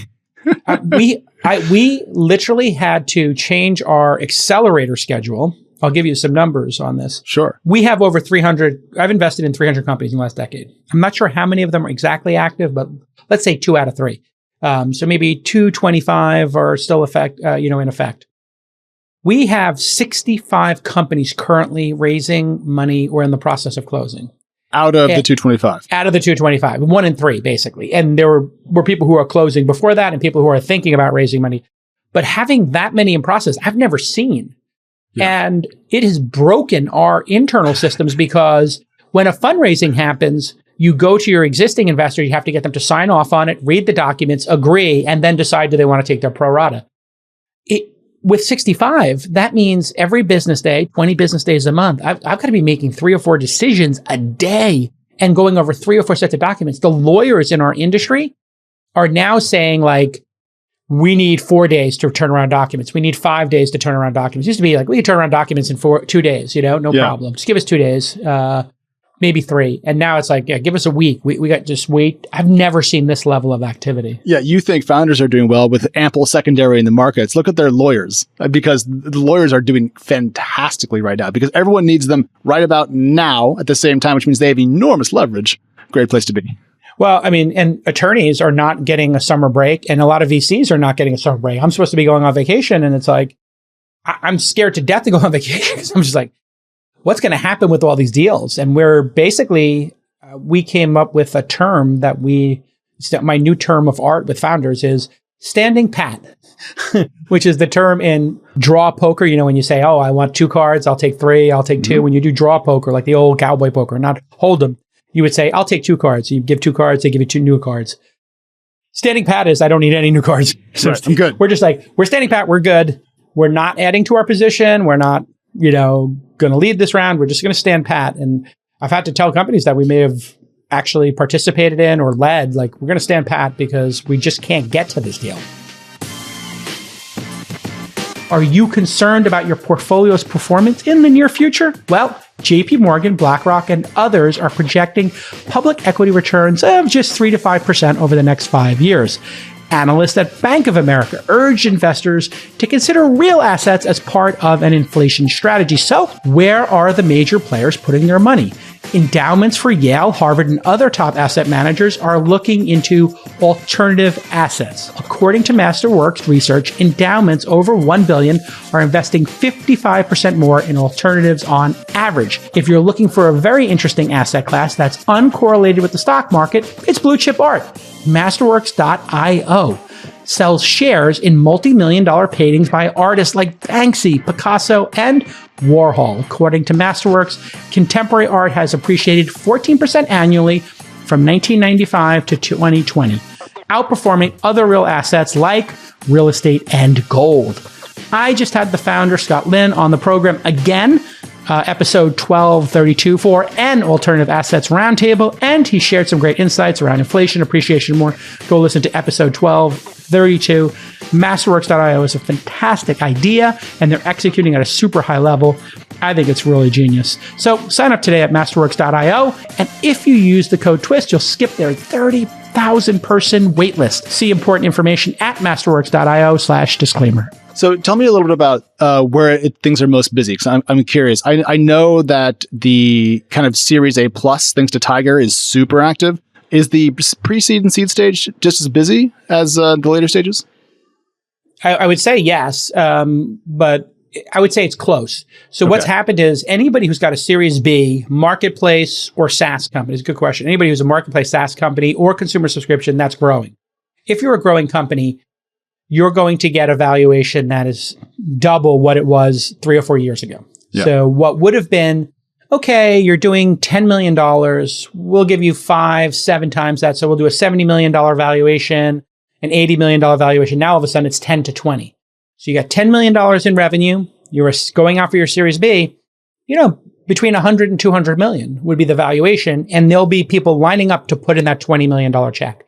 we literally had to change our accelerator schedule. I'll give you some numbers on this. Sure. We have over 300. I've invested in 300 companies in the last decade. I'm not sure how many of them are exactly active, but let's say 2 out of 3. So maybe 225 are still in effect. We have 65 companies currently raising money or in the process of closing. Out of the 225. Out of the 225, 1 in 3, basically. And there were people who are closing before that and people who are thinking about raising money. But having that many in process, I've never seen. Yeah. And it has broken our internal systems because when a fundraising happens, you go to your existing investor, you have to get them to sign off on it, read the documents, agree, and then decide do they want to take their pro rata. With 65, that means every business day, 20 business days a month, I've got to be making 3 or 4 decisions a day and going over 3 or 4 sets of documents. The lawyers in our industry are now saying, like, we need 4 days to turn around documents. We need 5 days to turn around documents. It used to be like, we can turn around documents in 2 days, no problem. Just give us 2 days, maybe 3. And now it's like, yeah, give us a week. We got just wait. I've never seen this level of activity. Yeah, you think founders are doing well with ample secondary in the markets. Look at their lawyers, because the lawyers are doing fantastically right now because everyone needs them right about now at the same time, which means they have enormous leverage. Great place to be. Well, I mean, and attorneys are not getting a summer break, and a lot of VCs are not getting a summer break. I'm supposed to be going on vacation, and it's like, I'm scared to death to go on vacation because I'm just like, what's going to happen with all these deals? And we're basically, we came up with a term that my new term of art with founders is standing pat, which is the term in draw poker. When you say, oh, I want 2 cards, I'll take 3, I'll take 2. When you do draw poker, like the old cowboy poker, not hold'em, you would say, I'll take 2 cards. You give 2 cards, they give you 2 new cards. Standing pat is, I don't need any new cards. So right, I'm good. We're just like, we're standing pat, we're good. We're not adding to our position. We're not, going to lead this round. We're just going to stand pat. And I've had to tell companies that we may have actually participated in or led, like, we're going to stand pat because we just can't get to this deal. Are you concerned about your portfolio's performance in the near future? Well, JP Morgan, BlackRock, and others are projecting public equity returns of just 3 to 5% over the next 5 years. Analysts at Bank of America urge investors to consider real assets as part of an inflation strategy. So, where are the major players putting their money? Endowments for Yale, Harvard, and other top asset managers are looking into alternative assets. According to Masterworks research, endowments over $1 billion are investing 55% more in alternatives on average. If you're looking for a very interesting asset class that's uncorrelated with the stock market, it's blue chip art. Masterworks.io sells shares in multi-million-dollar paintings by artists like Banksy, Picasso, and Warhol. According to Masterworks, contemporary art has appreciated 14% annually from 1995 to 2020, outperforming other real assets like real estate and gold. I just had the founder, Scott Lynn, on the program again, episode 1232 for an alternative assets roundtable, and he shared some great insights around inflation, appreciation, and more. Go listen to episode 1232. Masterworks.io is a fantastic idea, and they're executing at a super high level. I think it's really genius. So sign up today at Masterworks.io, and if you use the code TWIST, you'll skip their 30,000 person waitlist. See important information at Masterworks.io/disclaimer. So tell me a little bit about where things are most busy, because I'm curious. I know that the kind of Series A plus, thanks to Tiger, is super active. Is the pre-seed and seed stage just as busy as the later stages? I would say yes, but I would say it's close. So what's happened is anybody who's got a Series B, marketplace, or SaaS company, it's a good question. Anybody who's a marketplace, SaaS company, or consumer subscription, that's growing. If you're a growing company, you're going to get a valuation that is double what it was 3 or 4 years ago. Yeah. So what would have been, okay, you're doing $10 million. We'll give you 5-7 times that. So we'll do a $70 million valuation. an $80 million valuation. Now all of a sudden it's 10 to 20. So you got $10 million in revenue. You're going out for your Series B, between 100 and 200 million would be the valuation. And there'll be people lining up to put in that $20 million check.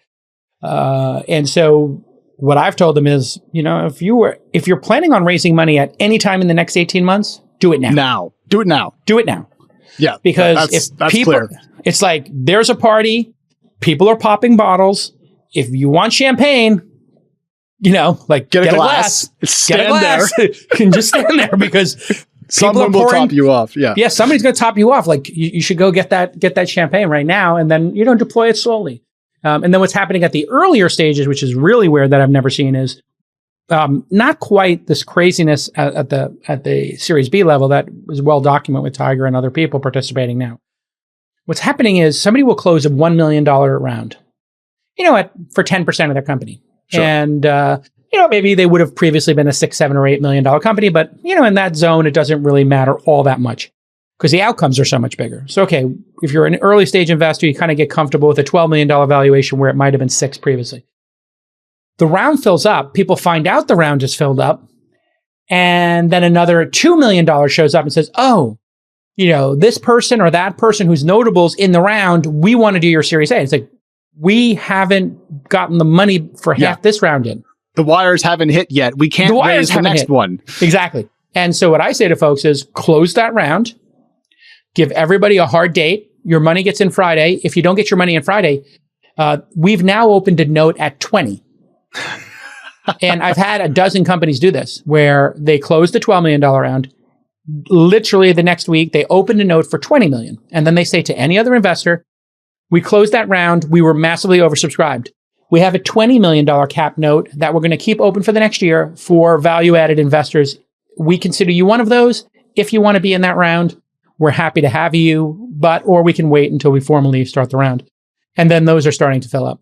And so what I've told them is, if you're planning on raising money at any time in the next 18 months, do it now. Do it now. Do it now. Yeah. Because that's clear. It's like there's a party, people are popping bottles. If you want champagne, get a glass. Stand there. Can just stand there because someone will top you off. Yeah. Yeah, somebody's going to top you off. Like you should go get that champagne right now, and then deploy it slowly. And then what's happening at the earlier stages, which is really weird that I've never seen, is not quite this craziness at the Series B level that was well documented with Tiger and other people participating now. What's happening is somebody will close a $1 million round, for 10% of their company. Sure. And, maybe they would have previously been a $6, $7, or $8 million company, but, in that zone, it doesn't really matter all that much because the outcomes are so much bigger. So, okay, if you're an early stage investor, you kind of get comfortable with a $12 million valuation where it might have been 6 previously. The round fills up. People find out the round is filled up. And then another $2 million shows up and says, oh, this person or that person who's notable's in the round, we want to do your Series A. It's like, we haven't gotten the money for half this round in. The wires haven't hit yet. We can't raise the next one. Exactly. And so what I say to folks is close that round, give everybody a hard date. Your money gets in Friday. If you don't get your money in Friday, we've now opened a note at 20. And I've had a dozen companies do this where they closed the $12 million round. Literally the next week, they opened a note for $20 million. And then they say to any other investor, we closed that round. We were massively oversubscribed. We have a $20 million cap note that we're going to keep open for the next year for value-added investors. We consider you one of those. If you want to be in that round, we're happy to have you, or we can wait until we formally start the round. And then those are starting to fill up.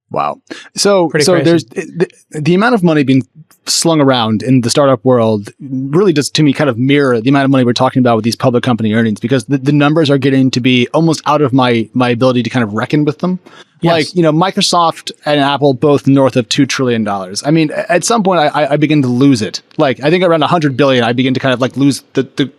Wow. So crazy. There's the amount of money being slung around in the startup world really does, to me, kind of mirror the amount of money we're talking about with these public company earnings, because the numbers are getting to be almost out of my ability to kind of reckon with them. Yes. Like, Microsoft and Apple both north of $2 trillion. I mean, at some point I begin to lose it. Like, I think around 100 billion, I begin to kind of like lose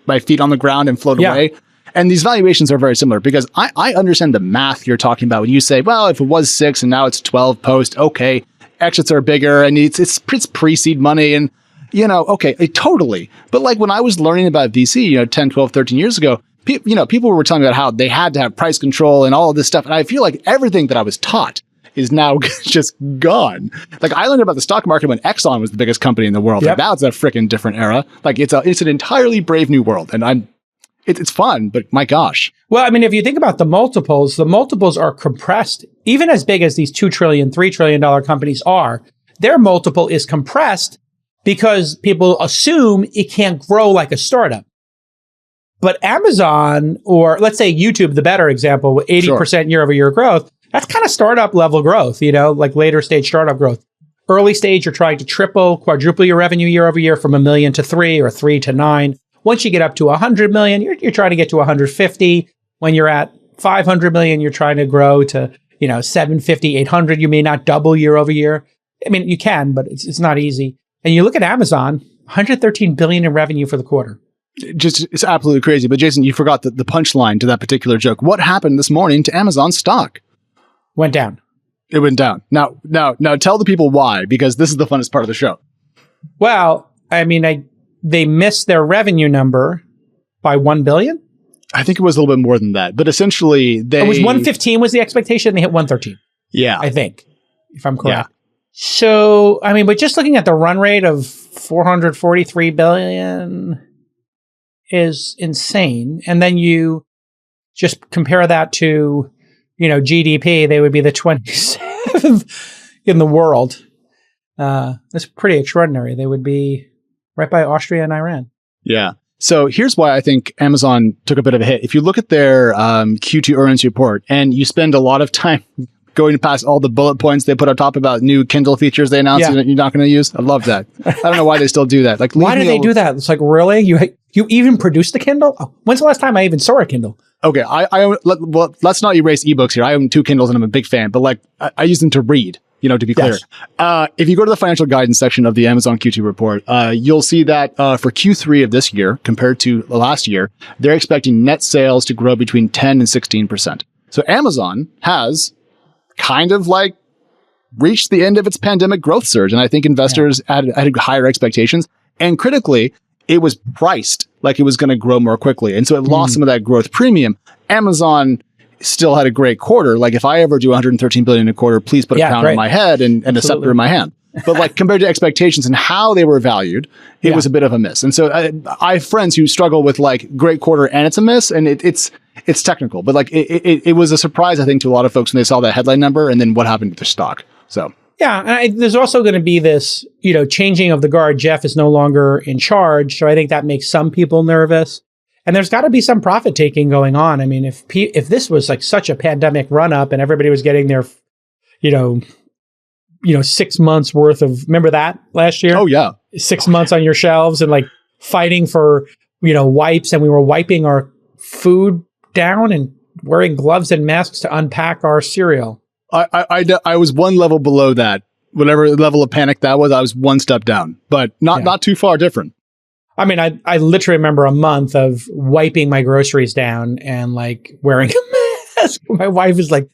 my feet on the ground and float away. And these valuations are very similar because I understand the math you're talking about when you say, well, if it was 6 and now it's 12 post, okay, exits are bigger and it's pre-seed money and, okay, totally. But like when I was learning about VC, 10, 12, 13 years ago, people were telling me about how they had to have price control and all of this stuff. And I feel like everything that I was taught is now just gone. Like I learned about the stock market when Exxon was the biggest company in the world. Yep. Like that's a freaking different era. Like it's an entirely brave new world. And it's fun, but my gosh. Well, I mean, if you think about the multiples are compressed. Even as big as these $2 trillion, $3 trillion companies are, their multiple is compressed because people assume it can't grow like a startup. But Amazon, or let's say YouTube, the better example, with 80% year-over-year growth, that's kind of startup level growth, like later stage startup growth. Early stage, you're trying to triple, quadruple your revenue year-over-year from $1 million to $3 million or $3 million to $9 million. Once you get up to 100 million, you're trying to get to 150. When you're at 500 million, you're trying to grow to, 750, 800. You may not double year over year. I mean, you can, but it's not easy. And you look at Amazon, 113 billion in revenue for the quarter. It's absolutely crazy. But Jason, you forgot the punchline to that particular joke. What happened this morning to Amazon's stock? Went down. It went down. Now tell the people why, because this is the funnest part of the show. Well, I mean, they missed their revenue number by 1 billion. I think it was a little bit more than that, but essentially it was 115 was the expectation. They hit 113. Yeah. I think, if I'm correct. Yeah. So, I mean, but just looking at the run rate of 443 billion is insane. And then you just compare that to, GDP, they would be the 27th in the world. That's pretty extraordinary. They would be right by Austria and Iran. Yeah. So here's why I think Amazon took a bit of a hit. If you look at their Q2 earnings report and you spend a lot of time going past all the bullet points they put on top about new Kindle features they announced that you're not going to use, I love that. I don't know why they still do that. Like, why do they do that? It's like, really? You even produced the Kindle? Oh, when's the last time I even saw a Kindle? Okay, I own, let's not erase ebooks here. I own 2 Kindles and I'm a big fan, but like I use them to read. to be clear. Yes. If you go to the financial guidance section of the Amazon Q2 report, you'll see that for Q3 of this year compared to last year, they're expecting net sales to grow between 10 and 16%. So Amazon has kind of like reached the end of its pandemic growth surge. And I think investors had higher expectations. And critically, it was priced like it was going to grow more quickly. And so it lost some of that growth premium. Amazon still had a great quarter. Like if I ever do 113 billion a quarter, please put a pound on my head and a scepter in my hand. But like compared to expectations and how they were valued, it was a bit of a miss. And so I have friends who struggle with like great quarter and it's a miss, and it's technical. But like it was a surprise, I think, to a lot of folks when they saw that headline number and then what happened to their stock. So yeah, and there's also going to be this, changing of the guard. Jeff is no longer in charge, so I think that makes some people nervous. And there's got to be some profit taking going on. I mean, if this was like such a pandemic run up and everybody was getting their, 6 months worth of, remember that last year? Oh yeah, 6 months on your shelves and like fighting for, wipes, and we were wiping our food down and wearing gloves and masks to unpack our cereal. I was one level below that. Whatever level of panic that was, I was one step down, but not too far different. I mean, I literally remember a month of wiping my groceries down and like wearing a mask. My wife is like,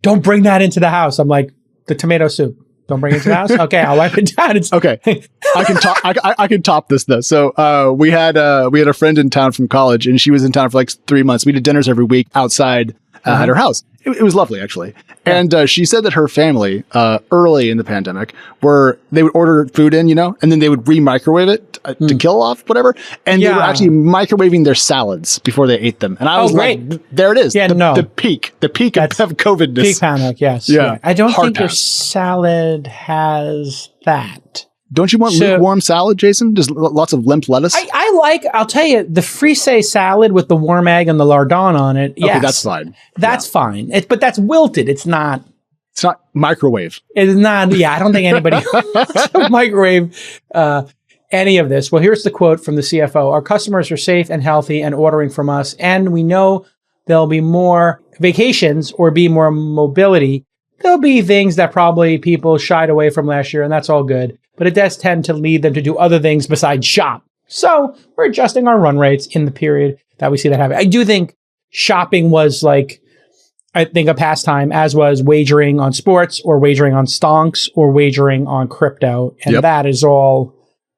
"Don't bring that into the house." I'm like, "The tomato soup. Don't bring it into the house." Okay, I'll wipe it down. Okay, I can top this though. So we had a friend in town from college, and she was in town for like 3 months. We did dinners every week outside at her house. It was lovely, actually. Yeah. And she said that her family, early in the pandemic, they would order food in, and then they would re-microwave it to kill off whatever. And they were actually microwaving their salads before they ate them. And I was like, there it is. Yeah, the peak of COVID-ness. Peak panic, yes. Yeah. I don't think your salad has that. Don't you want lukewarm salad, Jason? Just lots of limp lettuce? I'll tell you, the frise salad with the warm egg and the lardon on it. Yes, okay, that's fine. That's fine. But that's wilted. It's not microwave. It's not. Yeah, I don't think anybody wants to microwave any of this. Well, here's the quote from the CFO. Our customers are safe and healthy and ordering from us, and we know there'll be more vacations or be more mobility. There'll be things that probably people shied away from last year, and that's all good. But it does tend to lead them to do other things besides shop. So we're adjusting our run rates in the period that we see that happen. I do think shopping was a pastime, as was wagering on sports or wagering on stonks or wagering on crypto. And that is all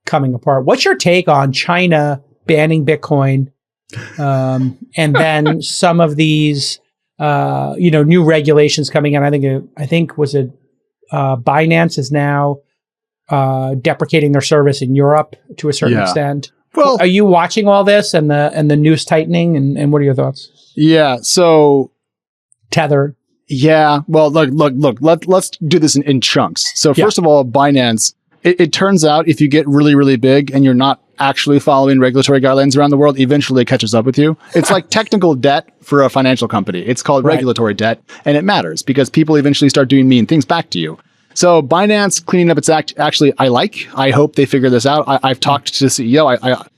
coming apart. What's your take on China banning Bitcoin? And then some of these, new regulations coming in. I think was it Binance is now deprecating their service in Europe to a certain extent. Well, are you watching all this and the news tightening, and what are your thoughts? Yeah. So Tether. Yeah. Well, look. Let's do this in chunks. So first of all, Binance. It turns out if you get really, really big and you're not actually following regulatory guidelines around the world, eventually it catches up with you. It's like technical debt for a financial company. It's called regulatory debt, and it matters because people eventually start doing mean things back to you. So Binance cleaning up its act, actually, I hope they figure this out. I've talked to the CEO.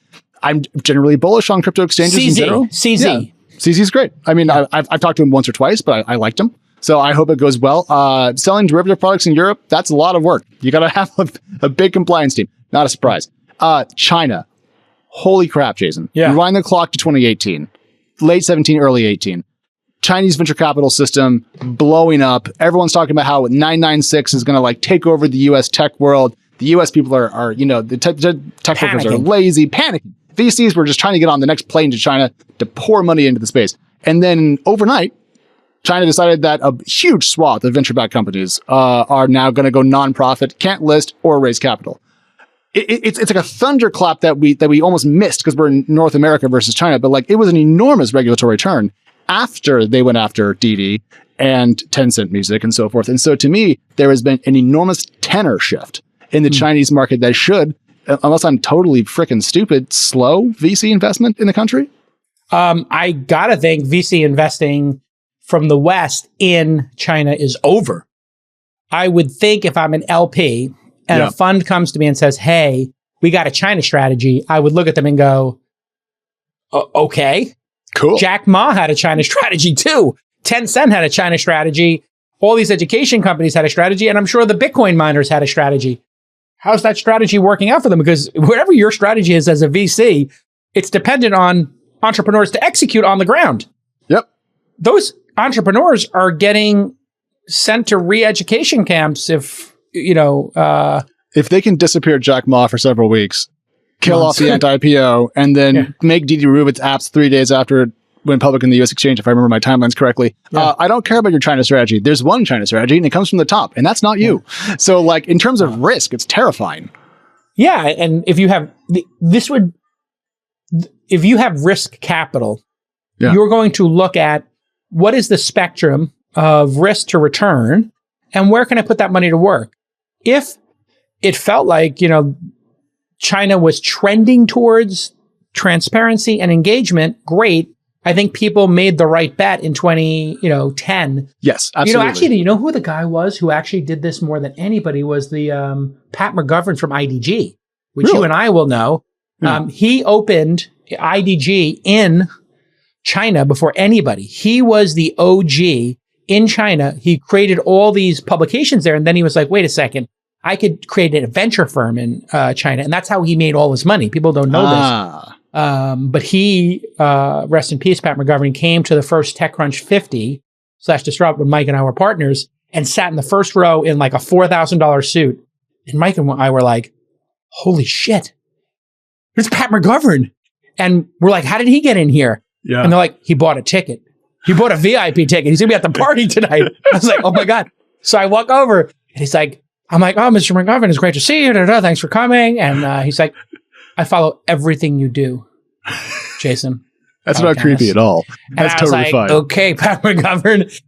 I'm generally bullish on crypto exchanges in general. CZ. Yeah. CZ's great. I mean, I've talked to him once or twice, but I liked him. So I hope it goes well. Selling derivative products in Europe, that's a lot of work. You got to have a big compliance team. Not a surprise. China. Holy crap, Jason. Yeah. Rewind the clock to 2018. Late 17, early 18. Chinese venture capital system blowing up. Everyone's talking about how 996 is going to take over the US tech world. The US people are the tech workers are lazy, panicking. VCs were just trying to get on the next plane to China to pour money into the space. And then overnight, China decided that a huge swath of venture-backed companies are now going to go nonprofit, can't list or raise capital. It's like a thunderclap that we almost missed because we're in North America versus China. But it was an enormous regulatory turn after they went after Didi and Tencent Music and so forth. And so to me, there has been an enormous tenor shift in the Chinese market that should, unless I'm totally freaking stupid, slow VC investment in the country. I gotta think VC investing from the West in China is over. I would think if I'm an LP and a fund comes to me and says, "Hey, we got a China strategy," I would look at them and go, "Okay, cool." Jack Ma had a China strategy too. Tencent had a China strategy. all these education companies had a strategy, and I'm sure the Bitcoin miners had a strategy. How's that strategy working out for them? Because whatever your strategy is as a VC, it's dependent on entrepreneurs to execute on the ground. Yep. Those entrepreneurs are getting sent to re-education camps if they can disappear Jack Ma for several weeks, kill off the anti-IPO, and then make Didi Rubit's apps 3 days after it went public in the US exchange, if I remember my timelines correctly. I don't care about your China strategy. There's one China strategy, and it comes from the top, and that's not you. So, like, in terms of risk, it's terrifying. Yeah, and if you have risk capital, you're going to look at what is the spectrum of risk to return, and where can I put that money to work? If it felt like, China was trending towards transparency and engagement, great. I think people made the right bet in 2010. Yes, absolutely. Actually, who the guy was who actually did this more than anybody was the Pat McGovern from IDG, which you and I will know. Yeah. He opened IDG in China before anybody. He was the OG in China. He created all these publications there, and then he was like, wait a second, I could create a venture firm in China, and that's how he made all his money. People don't know this. But he, rest in peace, Pat McGovern, came to the first TechCrunch 50/Disrupt when Mike and I were partners and sat in the first row in like a $4,000 suit. And Mike and I were like, holy shit, there's Pat McGovern. And we're like, how did he get in here? Yeah. And they're like, he bought a ticket. He bought a VIP ticket. He's going to be at the party tonight. I was like, oh my God. So I walk over and he's like, I'm like, oh, Mr. McGovern, it's great to see you. Thanks for coming. And he's like, I follow everything you do, Jason. That's not creepy at all. That's totally fine. Okay, Pat McGovern.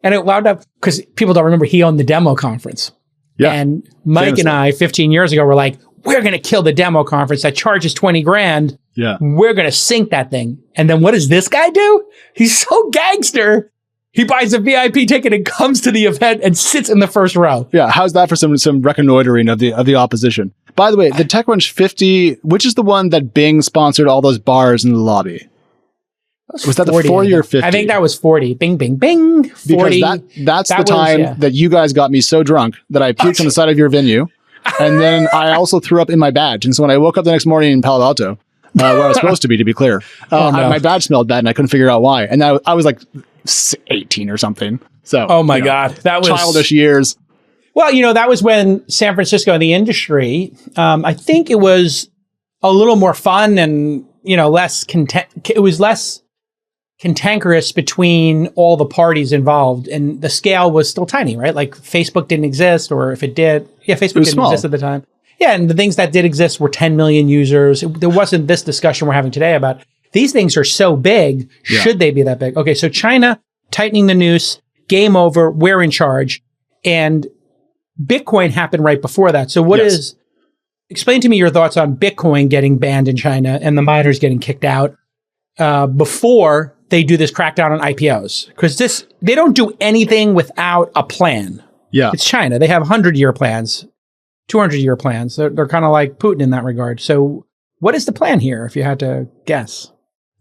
And it wound up, because people don't remember, he owned the demo conference. Yeah. And Mike and I, 15 years ago, were like, we're going to kill the demo conference that charges 20 grand. Yeah. We're going to sink that thing. And then what does this guy do? He's so gangster. He buys a VIP ticket and comes to the event and sits in the first row. Yeah. How's that for some reconnoitering of the opposition? By the way, the TechCrunch 50, which is the one that Bing sponsored all those bars in the lobby? Was that 40, the 40 or 50? I think that was 40. Bing, bing, bing. 40. Because that's the time that you guys got me so drunk that I puked on the side of your venue. And then I also threw up in my badge. And so when I woke up the next morning in Palo Alto, where I was supposed to be clear, my badge smelled bad and I couldn't figure out why. And I was like 18 or something. So, oh my God, that was childish years. Well, that was when San Francisco and the industry, I think it was a little more fun and, less it was less cantankerous between all the parties involved, and the scale was still tiny, right? Like Facebook didn't exist, or if it did, Facebook didn't exist at the time. Yeah, and the things that did exist were 10 million users. There wasn't this discussion we're having today about these things are so big. Yeah. Should they be that big? Okay, so China tightening the noose, game over, we're in charge. And Bitcoin happened right before that. So explain to me your thoughts on Bitcoin getting banned in China and the miners getting kicked out before they do this crackdown on IPOs. Because they don't do anything without a plan. Yeah. It's China. They have 100-year plans, 200-year plans. They're kind of like Putin in that regard. So what is the plan here, if you had to guess?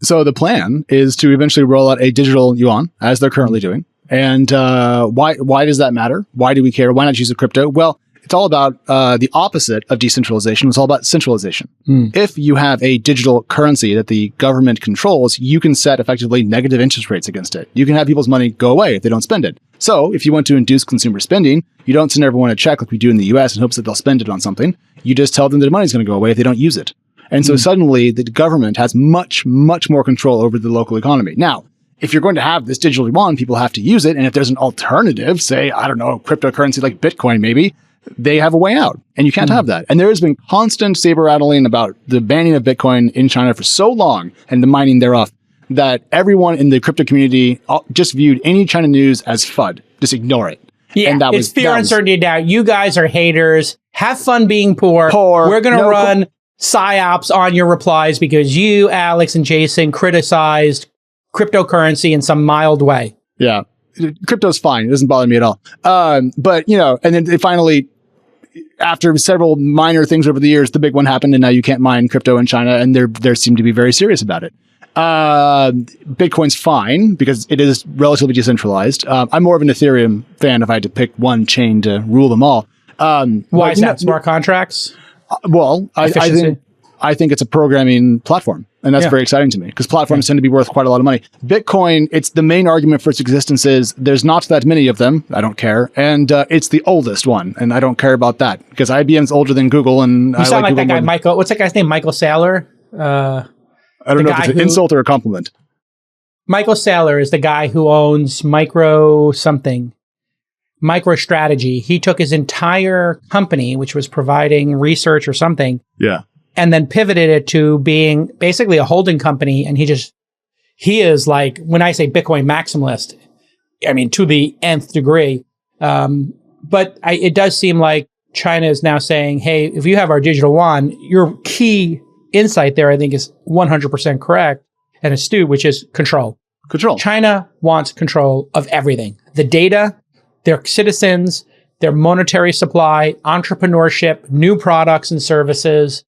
So the plan is to eventually roll out a digital yuan, as they're currently doing. And why does that matter? Why do we care? Why not use a crypto? Well, it's all about the opposite of decentralization. It's all about centralization. If you have a digital currency that the government controls, you can set effectively negative interest rates against it. You can have people's money go away if they don't spend it. So if you want to induce consumer spending, you don't send everyone a check like we do in the US in hopes that they'll spend it on something. You just tell them their money's going to go away if they don't use it. And so suddenly the government has much, much more control over the local economy. Now, if you're going to have this digital yuan, people have to use it. And if there's an alternative, say, I don't know, cryptocurrency like Bitcoin, maybe, they have a way out. And you can't have that. And there has been constant saber rattling about the banning of Bitcoin in China for so long and the mining thereof that everyone in the crypto community just viewed any China news as FUD. Just ignore it. Yeah, and it's fear, uncertainty, doubt. You guys are haters. Have fun being poor. We're going to run psyops on your replies because you, Alex, and Jason criticized cryptocurrency in some mild way. Yeah. Crypto's fine. It doesn't bother me at all. But, and then they finally, after several minor things over the years, the big one happened and now you can't mine crypto in China and they seem to be very serious about it. Bitcoin's fine because it is relatively decentralized. I'm more of an Ethereum fan if I had to pick one chain to rule them all. Why is that? Smart contracts? Well, I think it's a programming platform, and that's very exciting to me because platforms tend to be worth quite a lot of money. Bitcoin, it's the main argument for its existence is there's not that many of them. I don't care. And it's the oldest one, and I don't care about that because IBM's older than Google. And you sound like that guy, Michael. What's that guy's name? Michael Saylor? I don't know if it's an insult or a compliment. Michael Saylor is the guy who owns MicroStrategy. He took his entire company, which was providing research or something, and then pivoted it to being basically a holding company. And he is like, when I say Bitcoin maximalist, I mean, to the nth degree. But it does seem like China is now saying, hey, if you have our digital yuan, your key insight there, I think, is 100% correct and astute, which is control. China wants control of everything. The data, their citizens, their monetary supply, entrepreneurship, new products and services.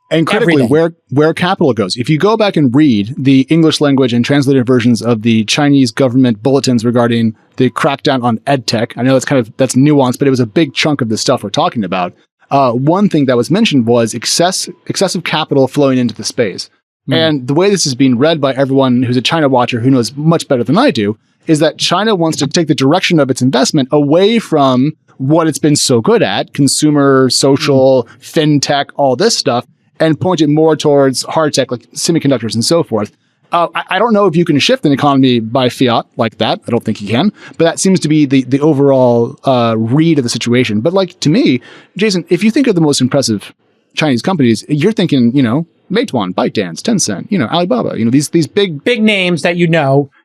And critically, where capital goes. If you go back and read the English language and translated versions of the Chinese government bulletins regarding the crackdown on edtech, I know that's nuanced, but it was a big chunk of the stuff we're talking about. One thing that was mentioned was excessive capital flowing into the space. And the way this is being read by everyone who's a China watcher who knows much better than I do is that China wants to take the direction of its investment away from what it's been so good at, consumer, social, fintech, all this stuff, and point it more towards hard tech like semiconductors and so forth. I don't know if you can shift an economy by fiat like that. I don't think you can, but that seems to be the overall read of the situation. But like to me, Jason, if you think of the most impressive Chinese companies, you're thinking, Meituan, ByteDance, Tencent, Alibaba, these big names that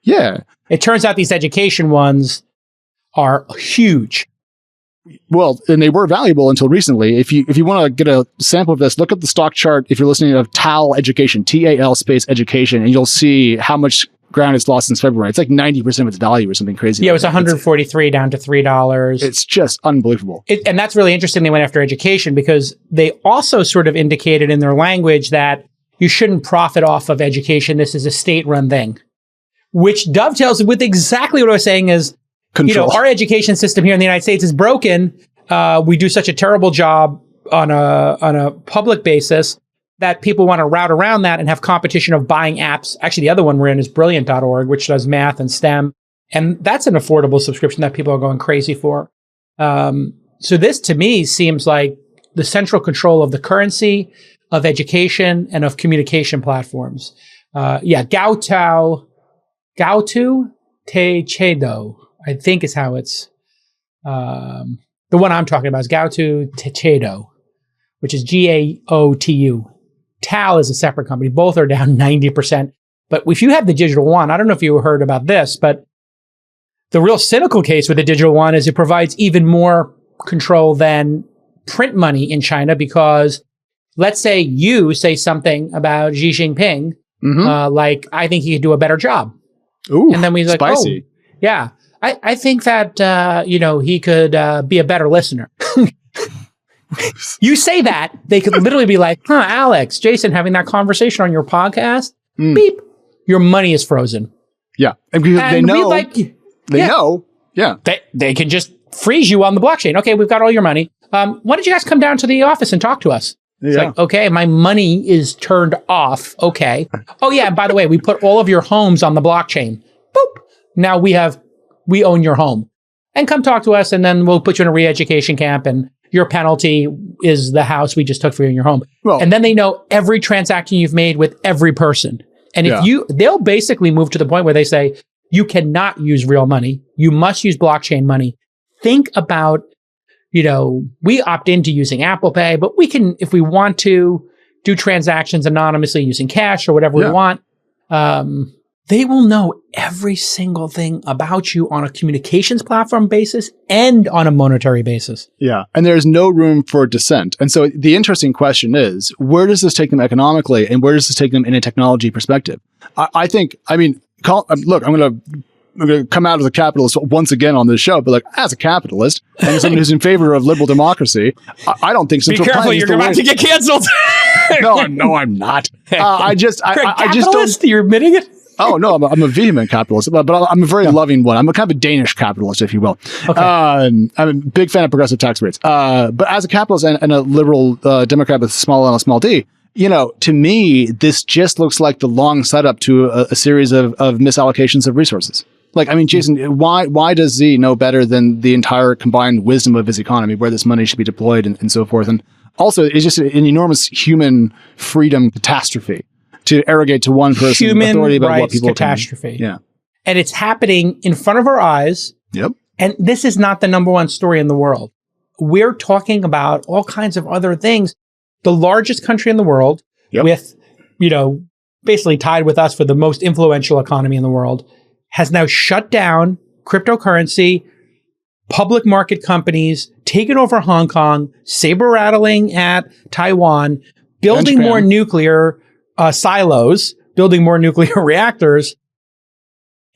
Yeah. It turns out these education ones are huge. Well, and they were valuable until recently. If you want to get a sample of this, look at the stock chart. If you're listening to TAL Education, TAL space education, and you'll see how much ground it's lost since February. It's like 90% of its value or something crazy. Yeah, it was 143 down to $3. It's just unbelievable. And that's really interesting. They went after education because they also sort of indicated in their language that you shouldn't profit off of education. This is a state-run thing, which dovetails with exactly what I was saying is, control. Our education system here in the United States is broken. We do such a terrible job on a public basis that people want to route around that and have competition of buying apps. Actually, the other one we're in is brilliant.org, which does math and STEM. And that's an affordable subscription that people are going crazy for. So this, to me, seems like the central control of the currency, of education, and of communication platforms. Gaotu Te Chedo, I think is how it's, the one I'm talking about is Gaotu Techedo, which is GAOTU. TAL is a separate company. Both are down 90%. But if you have the digital yuan, I don't know if you heard about this, but the real cynical case with the digital yuan is it provides even more control than print money in China because let's say you say something about Xi Jinping, like, I think he could do a better job. Ooh, and then we like, spicy. Oh, yeah. I think that, he could be a better listener. You say that, they could literally be like, Alex, Jason, having that conversation on your podcast, beep, your money is frozen. Yeah. And because they know. They know. Yeah. They can just freeze you on the blockchain. Okay, we've got all your money. Why don't you guys come down to the office and talk to us? It's like, okay, my money is turned off. Okay. Oh, yeah. And by the way, we put all of your homes on the blockchain. Boop. Now we own your home. And come talk to us, and then we'll put you in a re-education camp, and your penalty is the house we just took for you in your home. Well, and then they know every transaction you've made with every person. And they'll basically move to the point where they say, you cannot use real money. You must use blockchain money. Think about, we opt into using Apple Pay, but we can, if we want to, do transactions anonymously using cash or whatever we want. They will know every single thing about you on a communications platform basis and on a monetary basis. Yeah. And there's no room for dissent. And so the interesting question is, where does this take them economically and where does this take them in a technology perspective? Look, I'm going to come out as a capitalist once again on this show, but like as a capitalist and someone who's in favor of liberal democracy, I don't think central planning is the way. Be careful, you're about to get canceled. No, I'm not. I just don't. You're admitting it? Oh, no, I'm a vehement capitalist, but I'm a very loving one. I'm a kind of a Danish capitalist, if you will. Okay. I'm a big fan of progressive tax rates. But as a capitalist and a liberal Democrat with a small L and a small d, to me, this just looks like the long setup to a series of misallocations of resources. Jason, why does Z know better than the entire combined wisdom of his economy, where this money should be deployed and so forth? And also, it's just an enormous human freedom catastrophe to arrogate to one person human authority about rights what people catastrophe. Yeah. And it's happening in front of our eyes. Yep. And this is not the number one story in the world. We're talking about all kinds of other things. The largest country in the world with, basically tied with us for the most influential economy in the world has now shut down cryptocurrency, public market companies, taken over Hong Kong, saber rattling at Taiwan, building more nuclear silos, building more nuclear reactors.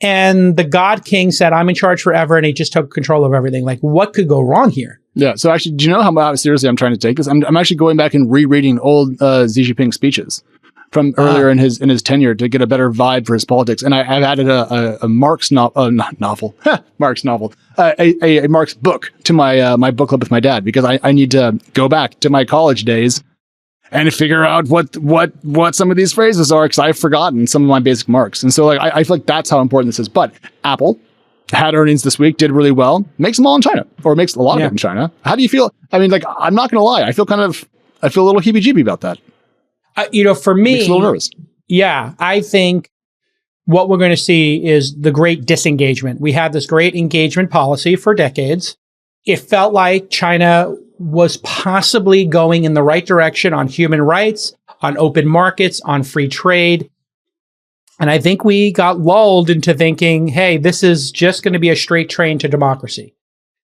And the God King said, I'm in charge forever. And he just took control of everything. What could go wrong here? Yeah. So actually, do you know how seriously I'm trying to take this? I'm actually going back and rereading old Xi Jinping speeches from earlier in his tenure to get a better vibe for his politics. And I've added a Marx novel, Marx novel, a Marx book to my book club with my dad, because I need to go back to my college days and figure out what some of these phrases are, because I've forgotten some of my basic marks. And so I feel like that's how important this is. But Apple had earnings this week, did really well, makes them all in China, or makes a lot of it in China. How do you feel? I'm not going to lie. I feel a little heebie-jeebie about that. For me, makes me a little nervous. Yeah, I think what we're going to see is the great disengagement. We had this great engagement policy for decades. It felt like China was possibly going in the right direction on human rights, on open markets, on free trade. And I think we got lulled into thinking, hey, this is just going to be a straight train to democracy.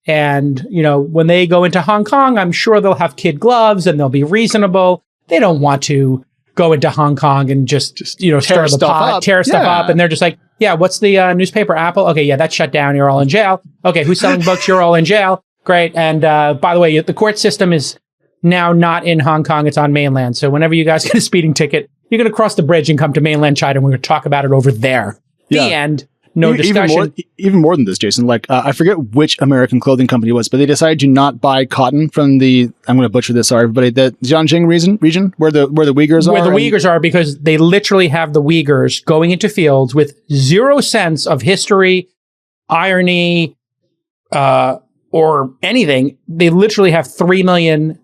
And, when they go into Hong Kong, I'm sure they'll have kid gloves and they'll be reasonable. They don't want to go into Hong Kong and just stir the pot, tear stuff up. And they're just like, yeah, what's the newspaper, Apple? Okay, yeah, that's shut down. You're all in jail. Okay, who's selling books? You're all in jail. Great. And by the way, the court system is now not in Hong Kong. It's on mainland. So whenever you guys get a speeding ticket, you're going to cross the bridge and come to mainland China, and we're going to talk about it over there. The end. No discussion. Even more than this, Jason. I forget which American clothing company it was, but they decided to not buy cotton from I'm going to butcher this, sorry, everybody, the Xinjiang region where the Uyghurs are. Where the Uyghurs are, because they literally have the Uyghurs going into fields with zero sense of history, irony, or anything. They literally have 3 million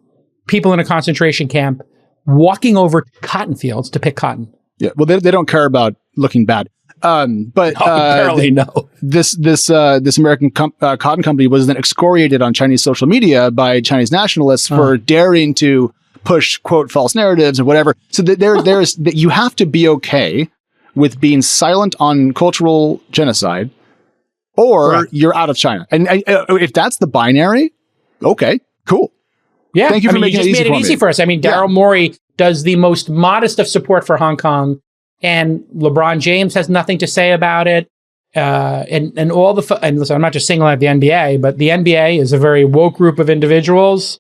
people in a concentration camp walking over cotton fields to pick cotton. Yeah, well, they don't care about looking bad. But apparently no. This American cotton company was then excoriated on Chinese social media by Chinese nationalists for daring to push, quote, false narratives or whatever. So there's that you have to be okay with being silent on cultural genocide, or you're out of China. And if that's the binary, okay, cool. Yeah, thank you for making it easy for us. Daryl Morey does the most modest of support for Hong Kong. And LeBron James has nothing to say about it. And all and listen, I'm not just singling out the NBA, but the NBA is a very woke group of individuals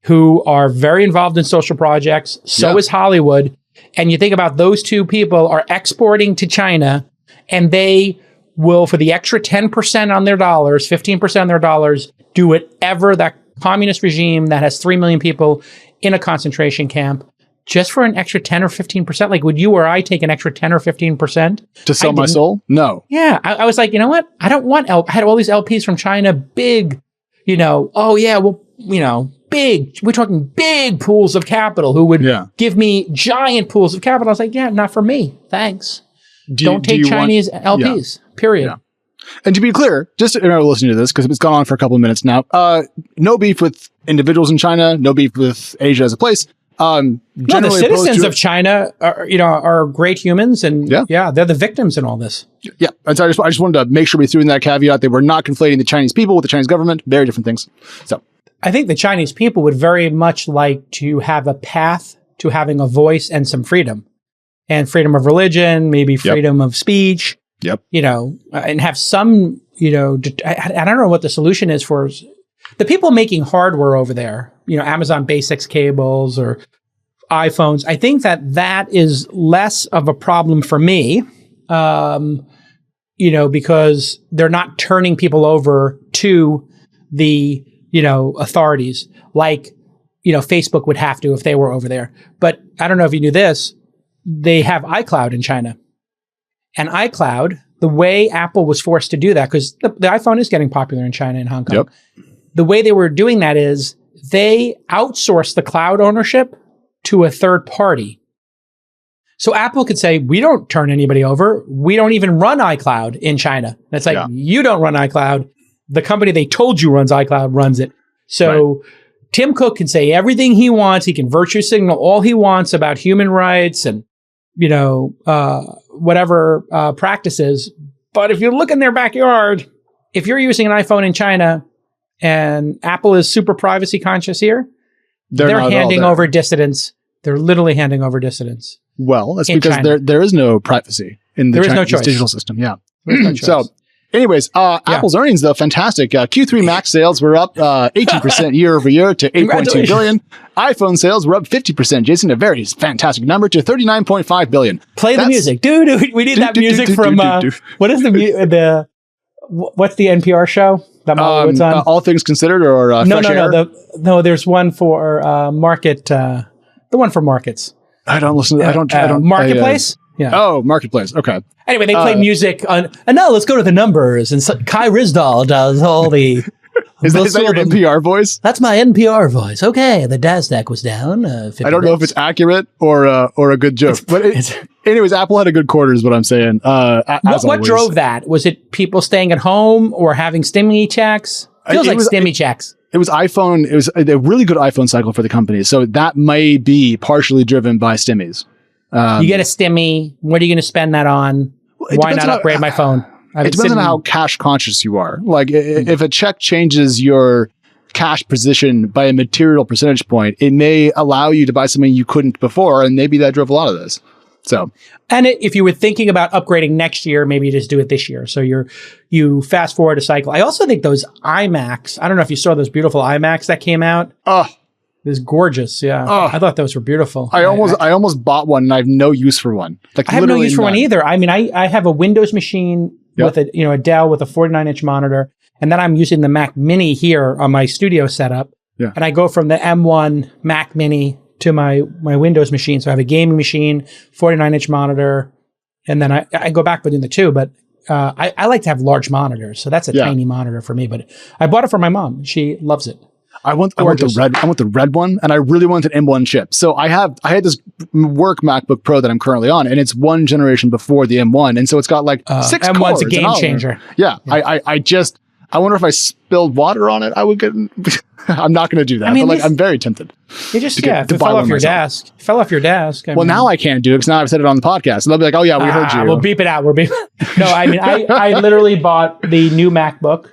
who are very involved in social projects. So is Hollywood. And you think about those two people are exporting to China, and they will, for the extra 10% on their dollars, 15% on their dollars, do whatever that communist regime that has 3 million people in a concentration camp, just for an extra 10 or 15%. Would you or I take an extra 10 or 15%? To sell my soul? No. Yeah. I was like, you know what? I don't want I had all these LPs from China, big, big, we're talking big pools of capital who would give me giant pools of capital. I was like, yeah, not for me. Thanks. Don't take Chinese LPs, period. Yeah. And to be clear, just listening to this, because it's gone on for a couple of minutes now, no beef with individuals in China, no beef with Asia as a place. The citizens of China are great humans, and they're the victims in all this. Yeah, and so I just wanted to make sure we threw in that caveat that we're not conflating the Chinese people with the Chinese government. Very different things. So I think the Chinese people would very much like to have a path to having a voice and some freedom, and freedom of religion, maybe freedom of speech. Yep. And have some. I don't know what the solution is for the people making hardware over there. Amazon Basics cables or iPhones. I think that is less of a problem for me, because they're not turning people over to the, authorities like, Facebook would have to if they were over there. But I don't know if you knew this, they have iCloud in China. And iCloud, the way Apple was forced to do that, because the iPhone is getting popular in China and Hong Kong. Yep. The way they were doing that is they outsourced the cloud ownership to a third party. So Apple could say, we don't turn anybody over. We don't even run iCloud in China. That's like, you don't run iCloud. The company they told you runs iCloud runs it. So Tim Cook can say everything he wants. He can virtue signal all he wants about human rights and, whatever practices. But if you look in their backyard, if you're using an iPhone in China and Apple is super privacy conscious here, they're handing over dissidents. They're literally handing over dissidents. Well, that's because there is no privacy in the Chinese digital system. Yeah. So anyways, Apple's earnings, though, fantastic. Q3 Mac sales were up 18% year over year to 8.2 billion. iPhone sales were up 50%. Jason, a very fantastic number to 39.5 billion. Play the music. Dude, we need that music from, what is what's the NPR show? That What's on? All Things Considered or Fresh Air? No, there's one for market, the one for markets. I don't listen. I don't. Marketplace. Yeah. Oh, Marketplace. Okay. Anyway, they play music on. And now let's go to the numbers. And Kai Rizdal does all the. Is that your NPR voice? That's my NPR voice. Okay, the Nasdaq was down. I don't know if it's accurate or a good joke. But anyways, Apple had a good quarter, is what I'm saying. What drove that? Was it people staying at home or having stimmy checks? Feels like stimmy checks. It was iPhone. It was a really good iPhone cycle for the company. So that may be partially driven by stimmies. You get a stimmy. What are you going to spend that on? Why not upgrade my phone? It depends on how cash conscious you are. Like if a check changes your cash position by a material percentage point, it may allow you to buy something you couldn't before. And maybe that drove a lot of this. So, and if you were thinking about upgrading next year, maybe you just do it this year. So you fast forward a cycle. I also think those iMacs, I don't know if you saw those beautiful iMacs that came out. Oh, it was gorgeous. Yeah. I thought those were beautiful. I almost bought one and I have no use for one. Like I have no use for one either. I mean, I have a Windows machine with a Dell with a 49-inch monitor. And then I'm using the Mac Mini here on my studio setup. Yeah. And I go from the M1 Mac Mini to my Windows machine. So I have a gaming machine, 49-inch monitor, and then I go back between the two. But I like to have large monitors, so that's a tiny monitor for me. But I bought it for my mom. She loves it. I want the red one, and I really want an M1 chip. So I had this work MacBook Pro that I'm currently on, and it's one generation before the M1, and so it's got like 6 M1's cores. A game changer. Yeah. I wonder if I spilled water on it, I would get. I'm not going to do that. I mean, but I'm very tempted. You just if it fell off your desk. Fell off your desk. Now I can't do it because now I've said it on the podcast. And they'll be like, "Oh yeah, we heard you." We'll beep it out. No, I mean, I literally bought the new MacBook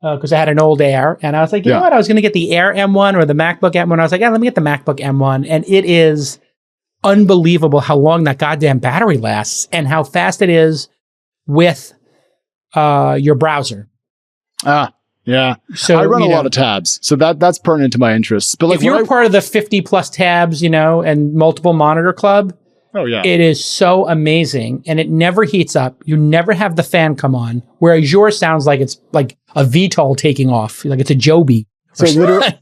because I had an old Air, and I was like, you know what? I was going to get the Air M1 or the MacBook M1. I was like, let me get the MacBook M1, and it is unbelievable how long that goddamn battery lasts and how fast it is with your browser. Yeah. So I run a lot of tabs, so that's pertinent to my interests. But if you're part of the 50 plus tabs, and multiple monitor club, it is so amazing, and it never heats up. You never have the fan come on, whereas yours sounds like it's like a VTOL taking off, like it's a Joby. So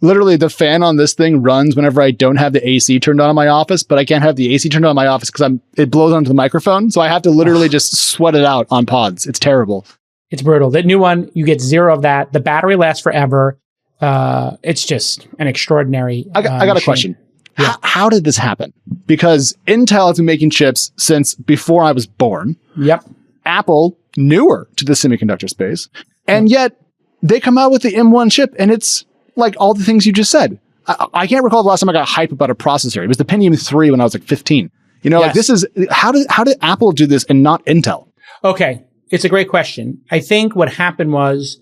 literally, the fan on this thing runs whenever I don't have the AC turned on in my office, but I can't have the AC turned on in my office because it blows onto the microphone, so I have to literally just sweat it out on pods. It's terrible. It's brutal. The new one, you get 0 of that. The battery lasts forever. It's just an extraordinary. I got a question. Yeah. How did this happen? Because Intel has been making chips since before I was born. Yep. Apple, newer to the semiconductor space. And yet they come out with the M1 chip and it's like all the things you just said. I can't recall the last time I got hype about a processor. It was the Pentium 3 when I was like 15. Like this is, how did Apple do this and not Intel? Okay. It's a great question. I think what happened was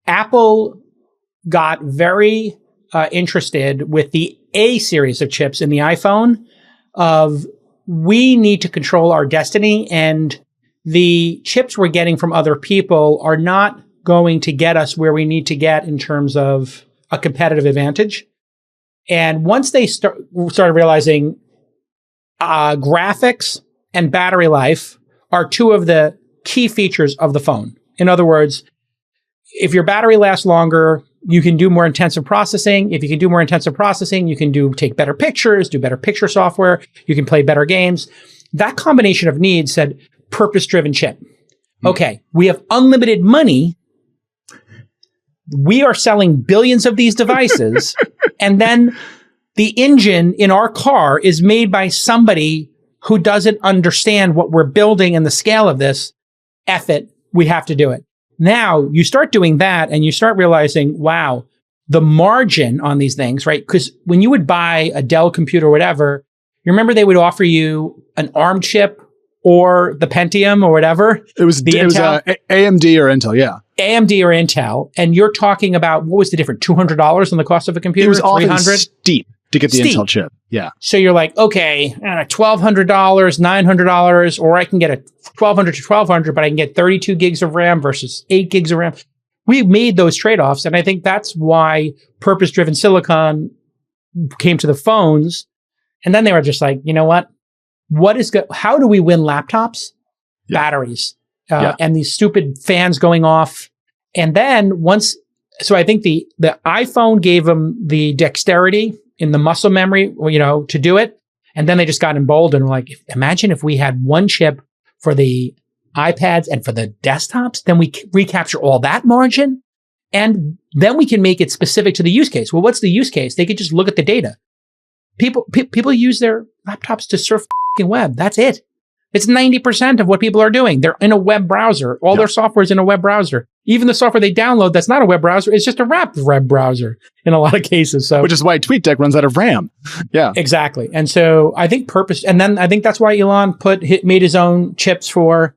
Apple got very interested with the A series of chips in the iPhone of we need to control our destiny, and the chips we're getting from other people are not going to get us where we need to get in terms of a competitive advantage. And once they started realizing graphics and battery life are two of the key features of the phone. In other words, if your battery lasts longer, you can do more intensive processing. If you can do more intensive processing, you can take better pictures, do better picture software. You can play better games. That combination of needs said purpose-driven chip. Okay, we have unlimited money. We are selling billions of these devices. And then the engine in our car is made by somebody who doesn't understand what we're building and the scale of this. F it, we have to do it. Now you start doing that and you start realizing, wow, the margin on these things, right? Because when you would buy a Dell computer or whatever, you remember they would offer you an ARM chip or the Pentium or whatever? It was AMD or Intel, yeah. AMD or Intel. And you're talking about, what was the difference? $200 on the cost of a computer? It was often $300? steep to get the Intel chip. Yeah. So you're like, okay, $1,200, $900, or I can get a $1,200 to $1,200, but I can get 32 gigs of RAM versus 8 gigs of RAM. We made those trade-offs. And I think that's why purpose-driven silicon came to the phones. And then they were just like, you know what? How do we win laptops? Yeah. Batteries. And these stupid fans going off. And then so I think the iPhone gave them the dexterity in the muscle memory, to do it. And then they just got emboldened. Like, imagine if we had one chip for the iPads and for the desktops, then we recapture all that margin. And then we can make it specific to the use case. Well, what's the use case? They could just look at the data. People use their laptops to surf the web. That's it. It's 90% of what people are doing. They're in a web browser. All their software is in a web browser. Even the software they download that's not a web browser is just a wrapped web browser in a lot of cases. So, which is why TweetDeck runs out of RAM. Yeah, exactly. And so I think and then I think that's why Elon made his own chips for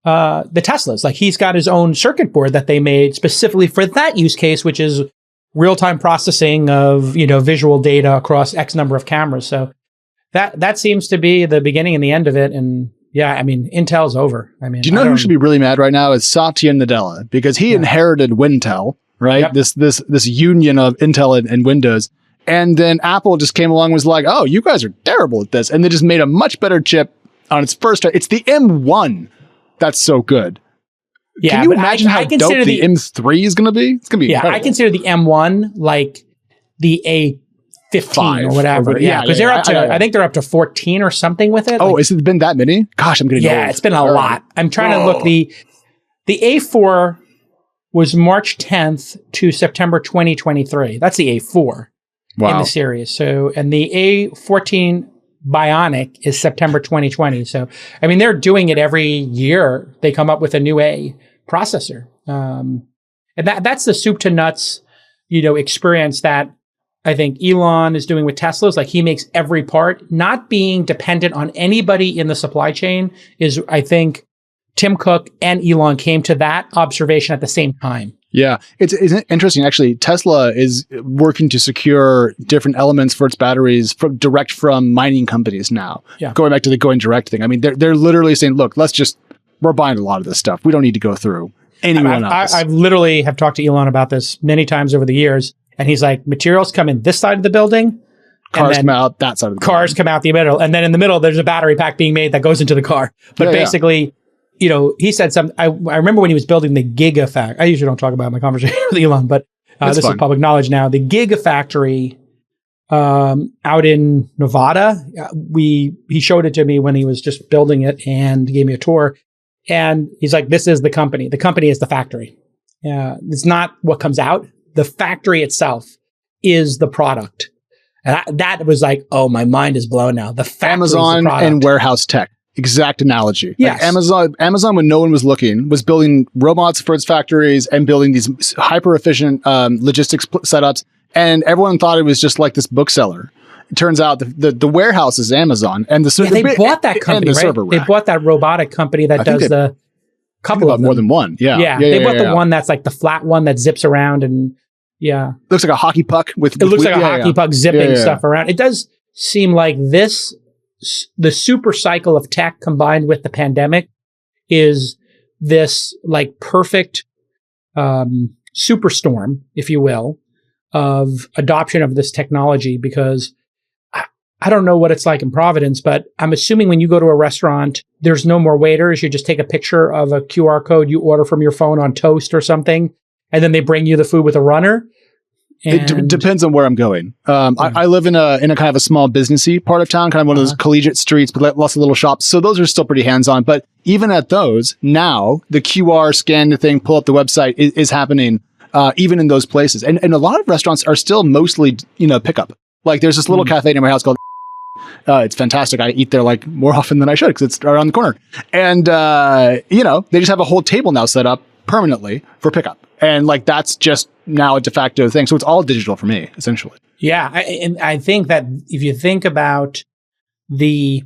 the Teslas. Like, he's got his own circuit board that they made specifically for that use case, which is real-time processing of visual data across X number of cameras. So that seems to be the beginning and the end of it. And yeah, I mean, Intel's over. I mean, do you know who should be really mad right now? Is Satya Nadella, because he inherited Wintel, right? Yep. This union of Intel and Windows. And then Apple just came along and was like, oh, you guys are terrible at this. And they just made a much better chip on its first try. It's the M1 that's so good. Yeah, can you imagine how dope the M3 is going to be? It's going to be incredible. I consider the M1 like the A15 or whatever. Yeah, because they're up to, I think they're up to 14 or something with it. Oh, has it been that many? Gosh, I'm getting old. Yeah, it's been a lot. I'm trying to look. The A4 was March 10th to September 2023. That's the A4 in the series. So, and the A14 Bionic is September 2020. So, I mean, they're doing it every year. They come up with a new A processor. And that's the soup to nuts, experience that I think Elon is doing with Teslas. Like, he makes every part. Not being dependent on anybody in the supply chain is, I think, Tim Cook and Elon came to that observation at the same time. Yeah, it's interesting. Actually, Tesla is working to secure different elements for its batteries direct from mining companies now. Yeah. Going back to the going direct thing. I mean, they're literally saying, look, we're buying a lot of this stuff. We don't need to go through anyone else. I've literally have talked to Elon about this many times over the years. And he's like, materials come in this side of the building. Cars come out that side of the building. Cars come out the middle. And then in the middle, there's a battery pack being made that goes into the car. But basically... he said something. I remember when he was building the Gigafactory. I usually don't talk about my conversation with Elon, but this is public knowledge now. The Gigafactory out in Nevada, he showed it to me when he was just building it and gave me a tour. And he's like, this is the company. The company is the factory. It's not what comes out. The factory itself is the product. And that was like, oh, my mind is blown now. The factory Amazon is the product. And warehouse tech. Exact analogy. Yes. Like Amazon, when no one was looking, was building robots for its factories and building these hyper efficient logistics setups. And everyone thought it was just like this bookseller. It turns out the warehouse is Amazon, and they bought that company, right? They bought that robotic company that does the couple of them. More than one. Yeah. They bought the one that's like the flat one that zips around and looks like a hockey puck with. It looks like a hockey puck zipping stuff around. It does seem like the super cycle of tech combined with the pandemic is this like perfect superstorm, if you will, of adoption of this technology, because I don't know what it's like in Providence, but I'm assuming when you go to a restaurant, there's no more waiters. You just take a picture of a QR code you order from your phone on Toast or something, and then they bring you the food with a runner. It depends on where I'm going. I live in a kind of a small businessy part of town, kind of one of those collegiate streets, but lots of little shops. So those are still pretty hands-on. But even at those, now the QR scan the thing, pull up the website is happening even in those places. And a lot of restaurants are still mostly, pickup. Like there's this little cafe near my house called it's fantastic. I eat there like more often than I should because it's right around the corner. And, they just have a whole table now set up permanently for pickup. And like, that's just now a de facto thing. So it's all digital for me, essentially. Yeah. And I think that if you think about the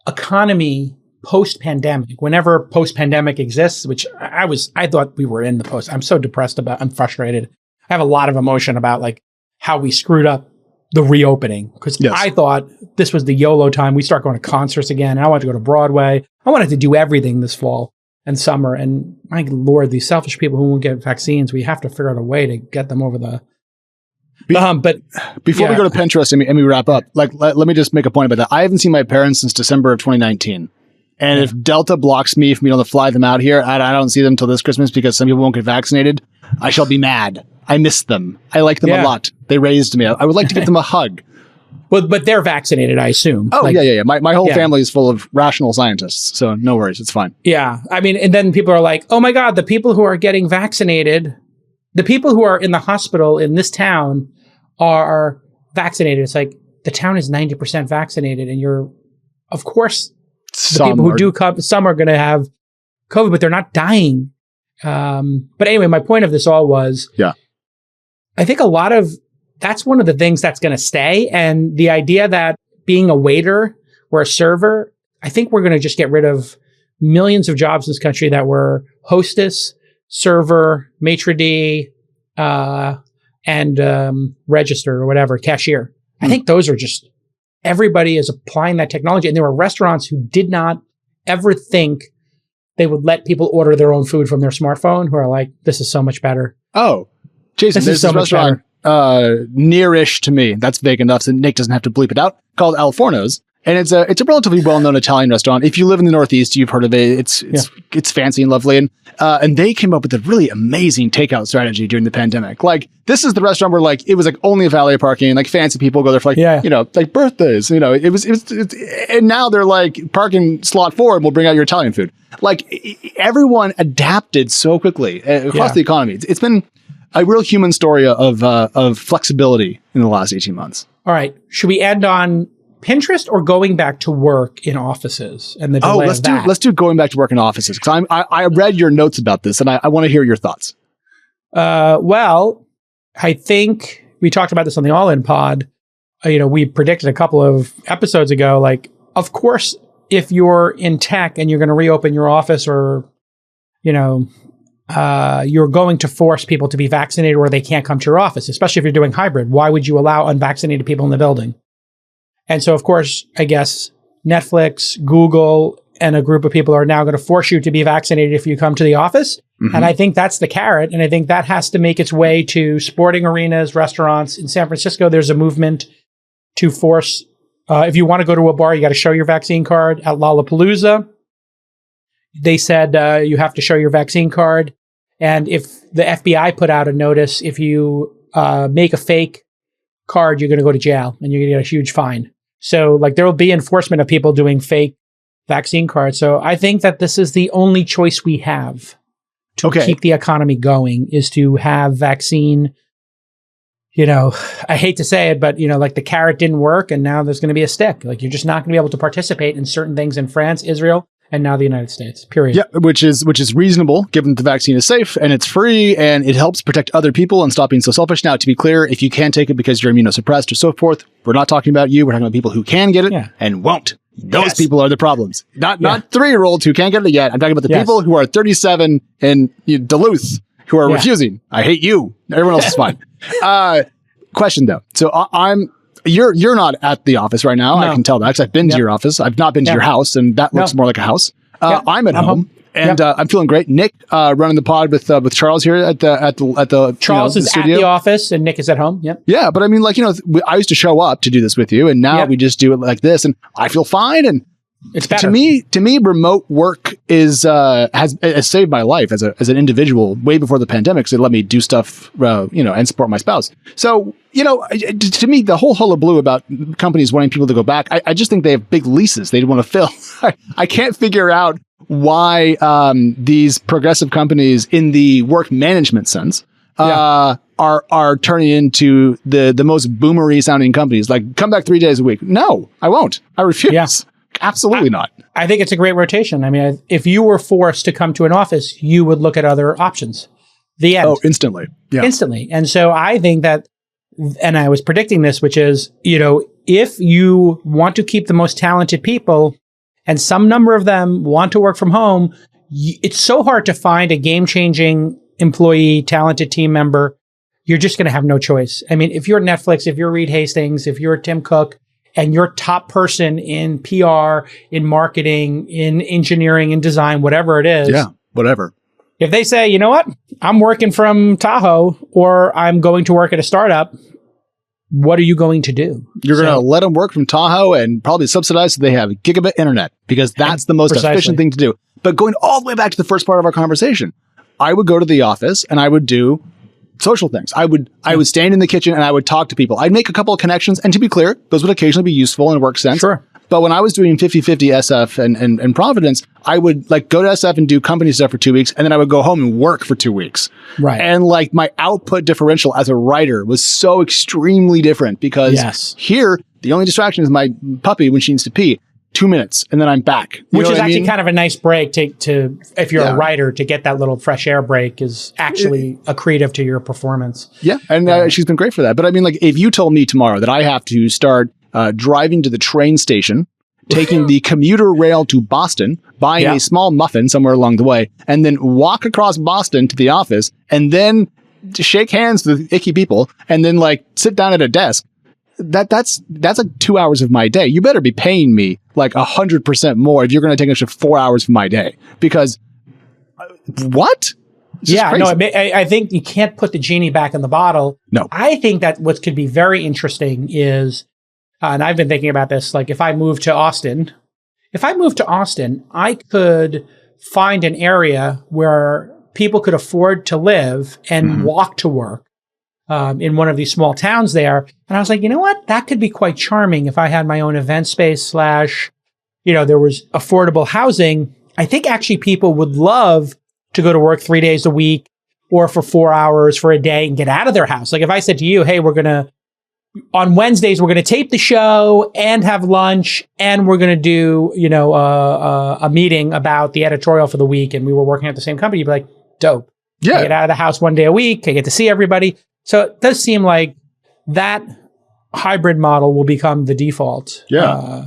economy post-pandemic, whenever post-pandemic exists, which I thought we were in the post. I'm so depressed I'm frustrated. I have a lot of emotion about like how we screwed up the reopening, because I thought this was the YOLO time. We start going to concerts again. And I wanted to go to Broadway. I wanted to do everything this fall and summer. And my Lord, these selfish people who won't get vaccines, we have to figure out a way to get them over the... But before we go to Pinterest and we wrap up, like, let me just make a point about that. I haven't seen my parents since December of 2019. And if Delta blocks me from being able to fly them out here, I don't see them until this Christmas because some people won't get vaccinated, I shall be mad. I miss them. I like them a lot. They raised me. I would like to give them a hug. Well, but they're vaccinated, I assume. Oh, yeah. My whole family is full of rational scientists, so no worries. It's fine. Yeah. I mean, and then people are like, oh my God, the people who are getting vaccinated, the people who are in the hospital in this town are vaccinated. It's like, the town is 90% vaccinated, and of course, the people who do come, some are going to have COVID, but they're not dying. But anyway, my point of this all was, I think that's one of the things that's going to stay. And the idea that being a waiter or a server, I think we're going to just get rid of millions of jobs in this country that were hostess, server, maitre d', and register or whatever, cashier. I think those are just, everybody is applying that technology. And there were restaurants who did not ever think they would let people order their own food from their smartphone, who are like, this is so much better. Oh, Jason, there's this restaurant near-ish to me. That's vague enough so Nick doesn't have to bleep it out, called Al Forno's. And it's a relatively well-known Italian restaurant. If you live in the Northeast, you've heard of it. It's fancy and lovely. And they came up with a really amazing takeout strategy during the pandemic. Like, this is the restaurant where like it was like only valet parking, like fancy people go there for like like birthdays. It was and now they're like parking slot 4 and we'll bring out your Italian food. Like everyone adapted so quickly across the economy. It's been a real human story of flexibility in the last 18 months. All right, should we end on Pinterest or going back to work in offices and the delay of that? Let's do going back to work in offices, because I read your notes about this and I want to hear your thoughts. Well, I think we talked about this on the All In Pod. We predicted a couple of episodes ago, like, of course, if you're in tech and you're going to reopen your office, or, you're going to force people to be vaccinated or they can't come to your office, especially if you're doing hybrid. Why would you allow unvaccinated people in the building? And so, of course, I guess Netflix, Google, and a group of people are now going to force you to be vaccinated if you come to the office. Mm-hmm. And I think that's the carrot. And I think that has to make its way to sporting arenas, restaurants. In San Francisco, there's a movement to force, if you want to go to a bar, you got to show your vaccine card. At Lollapalooza, they said you have to show your vaccine card. And if the FBI put out a notice, if you make a fake card, you're going to go to jail and you're going to get a huge fine. So like there will be enforcement of people doing fake vaccine cards. So I think that this is the only choice we have to keep the economy going, is to have vaccine. I hate to say it, but like the carrot didn't work and now there's going to be a stick. Like you're just not going to be able to participate in certain things in France, Israel, and now the United States, period. Yeah, which is reasonable, given that the vaccine is safe and it's free and it helps protect other people and stop being so selfish. Now, to be clear, if you can't take it because you're immunosuppressed or so forth, we're not talking about you. We're talking about people who can get it and won't. Those people are the problems. Not 3-year-olds who can't get it yet. I'm talking about the people who are 37 in Duluth who are refusing. I hate you. Everyone else is fine. Question though. So you're not at the office right now. No. I can tell that because I've been to your office. I've not been to your house, and that looks more like a house. I'm at home. And I'm feeling great. Nick running the pod with Charles here at the Charles is at the office and Nick is at home. Yep. Yeah, but I mean, like, I used to show up to do this with you, and now we just do it like this, and I feel fine. And it's better. To me, remote work has saved my life as an individual way before the pandemic. So it let me do stuff, and support my spouse. So, to me, the whole hullabaloo about companies wanting people to go back, I just think they have big leases they want to fill. I can't figure out why these progressive companies in the work management sense are turning into the most boomery sounding companies. Like, come back 3 days a week. No, I won't. I refuse. Yeah. Absolutely not. I think it's a great rotation. I mean, if you were forced to come to an office, you would look at other options. The end. Oh, instantly. Yeah. Instantly. And so I think that, and I was predicting this, which is, if you want to keep the most talented people and some number of them want to work from home, it's so hard to find a game-changing employee, talented team member. You're just going to have no choice. I mean, if you're Netflix, if you're Reed Hastings, if you're Tim Cook, and you're top person in PR, in marketing, in engineering, in design, whatever it is. Yeah, whatever. If they say, you know what, I'm working from Tahoe or I'm going to work at a startup, what are you going to do? You're going to let them work from Tahoe and probably subsidize so they have gigabit internet, because that's the most efficient thing to do. But going all the way back to the first part of our conversation, I would go to the office and I would do social things. I would stand in the kitchen and I would talk to people. I'd make a couple of connections, and to be clear, those would occasionally be useful and work sense. Sure. But when I was doing 50/50 SF and Providence, I would go to SF and do company stuff for 2 weeks, and then I would go home and work for 2 weeks. Right. And my output differential as a writer was so extremely different, because here the only distraction is my puppy when she needs to pee. 2 minutes, and then I'm back. Which is actually kind of a nice break to if you're a writer, to get that little fresh air break is actually accretive to your performance. Yeah, and she's been great for that. But I mean, if you told me tomorrow that I have to start driving to the train station, taking the commuter rail to Boston, buying a small muffin somewhere along the way, and then walk across Boston to the office, and then to shake hands with icky people, and then sit down at a desk, that's 2 hours of my day. You better be paying me 100% more if you're going to take an extra 4 hours from my day, because what? No, I think you can't put the genie back in the bottle. No. I think that what could be very interesting is, and I've been thinking about this, if I move to Austin, I could find an area where people could afford to live and walk to work. In one of these small towns there. And I was like, you know what? That could be quite charming if I had my own event space / there was affordable housing. I think actually people would love to go to work 3 days a week or for 4 hours for a day and get out of their house. If I said to you, hey, on Wednesdays, we're going to tape the show and have lunch, and we're going to do, a meeting about the editorial for the week, and we were working at the same company, you'd be like, dope. Yeah. I get out of the house 1 day a week. I get to see everybody. So it does seem like that hybrid model will become the default. Yeah.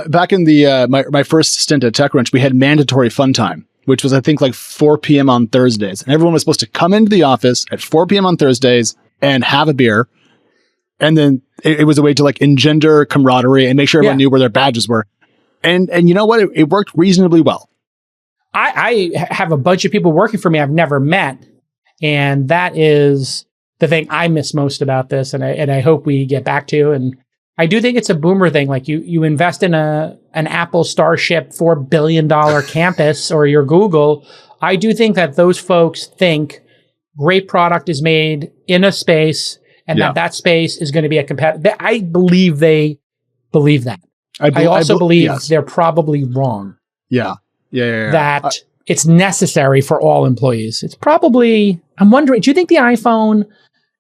Back in the my first stint at TechCrunch, we had mandatory fun time, which was, I think, 4 p.m. on Thursdays. And everyone was supposed to come into the office at 4 p.m. on Thursdays and have a beer. And then it was a way to engender camaraderie and make sure everyone knew where their badges were. And you know what? It worked reasonably well. I have a bunch of people working for me I've never met. And that is the thing I miss most about this, and I hope we get back to. And I do think it's a boomer thing. You invest in an Apple Starship $4 billion campus, or your Google. I do think that those folks think great product is made in a space, and that space is going to be a competitive. I believe they believe that. I also believe they're probably wrong. Yeah. That it's necessary for all employees. It's probably, I'm wondering, do you think the iPhone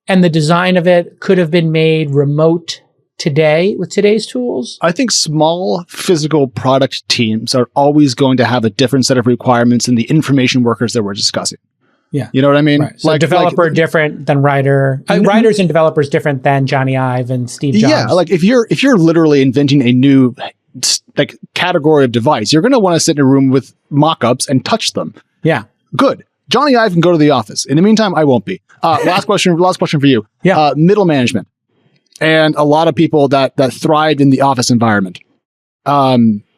and the design of it could have been made remote today with today's tools? I think small physical product teams are always going to have a different set of requirements than the information workers that we're discussing. Yeah. You know what I mean? Right. So developer different than writer. Writers and developers different than Johnny Ive and Steve Jobs. Yeah. If you're literally inventing a new category of device, you're going to want to sit in a room with mock-ups and touch them. Yeah. Good. Johnny Ive can go to the office. In the meantime, I won't be. Last question for you. Yeah. Middle management and a lot of people that thrived in the office environment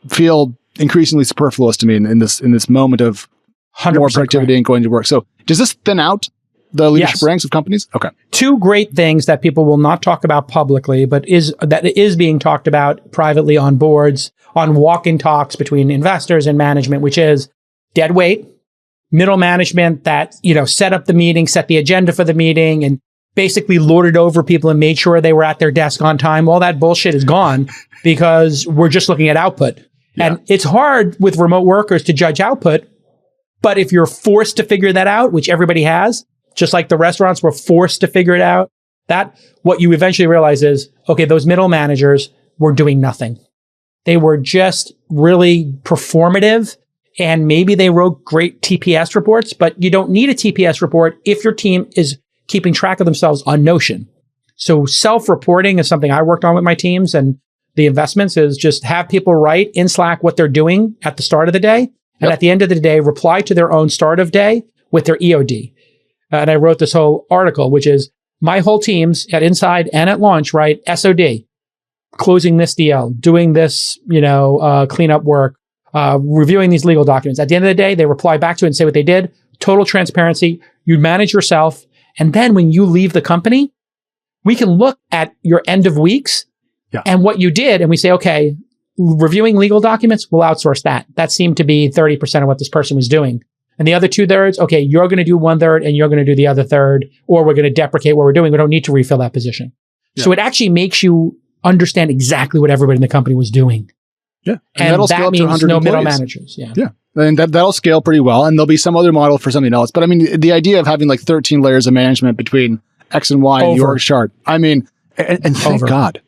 feel increasingly superfluous to me in this moment of more productivity and going to work. So does this thin out the leadership ranks of companies? Okay. Two great things that people will not talk about publicly, but that is being talked about privately on boards, on walk-in talks between investors and management, which is dead weight, middle management that, set up the meeting, set the agenda for the meeting, and basically lorded over people and made sure they were at their desk on time. All that bullshit is gone because we're just looking at output. Yeah. And it's hard with remote workers to judge output. But if you're forced to figure that out, which everybody has, just like the restaurants were forced to figure it out, what you eventually realize is, okay, those middle managers were doing nothing. They were just really performative, and maybe they wrote great TPS reports, but you don't need a TPS report if your team is keeping track of themselves on Notion. So self-reporting is something I worked on with my teams, and the investments is just have people write in Slack what they're doing at the start of the day. And at the end of the day, reply to their own start of day with their EOD. And I wrote this whole article, which is my whole teams at Inside and at Launch write SOD, closing this deal, doing this, cleanup work, reviewing these legal documents. At the end of the day, they reply back to it and say what they did. Total transparency. You manage yourself. And then when you leave the company, we can look at your end of weeks and what you did. And we say, okay, reviewing legal documents, we'll outsource that. That seemed to be 30% of what this person was doing. And the other 2/3, okay, you're going to do 1/3 and you're going to do the other third, or we're going to deprecate what we're doing. We don't need to refill that position. Yeah. So it actually makes you understand exactly what everybody in the company was doing. Yeah. And that means no middle managers. Yeah. Yeah. And that'll scale pretty well. And there'll be some other model for something else. But I mean, the idea of having like 13 layers of management between X and Y in the org chart, I mean, and thank God.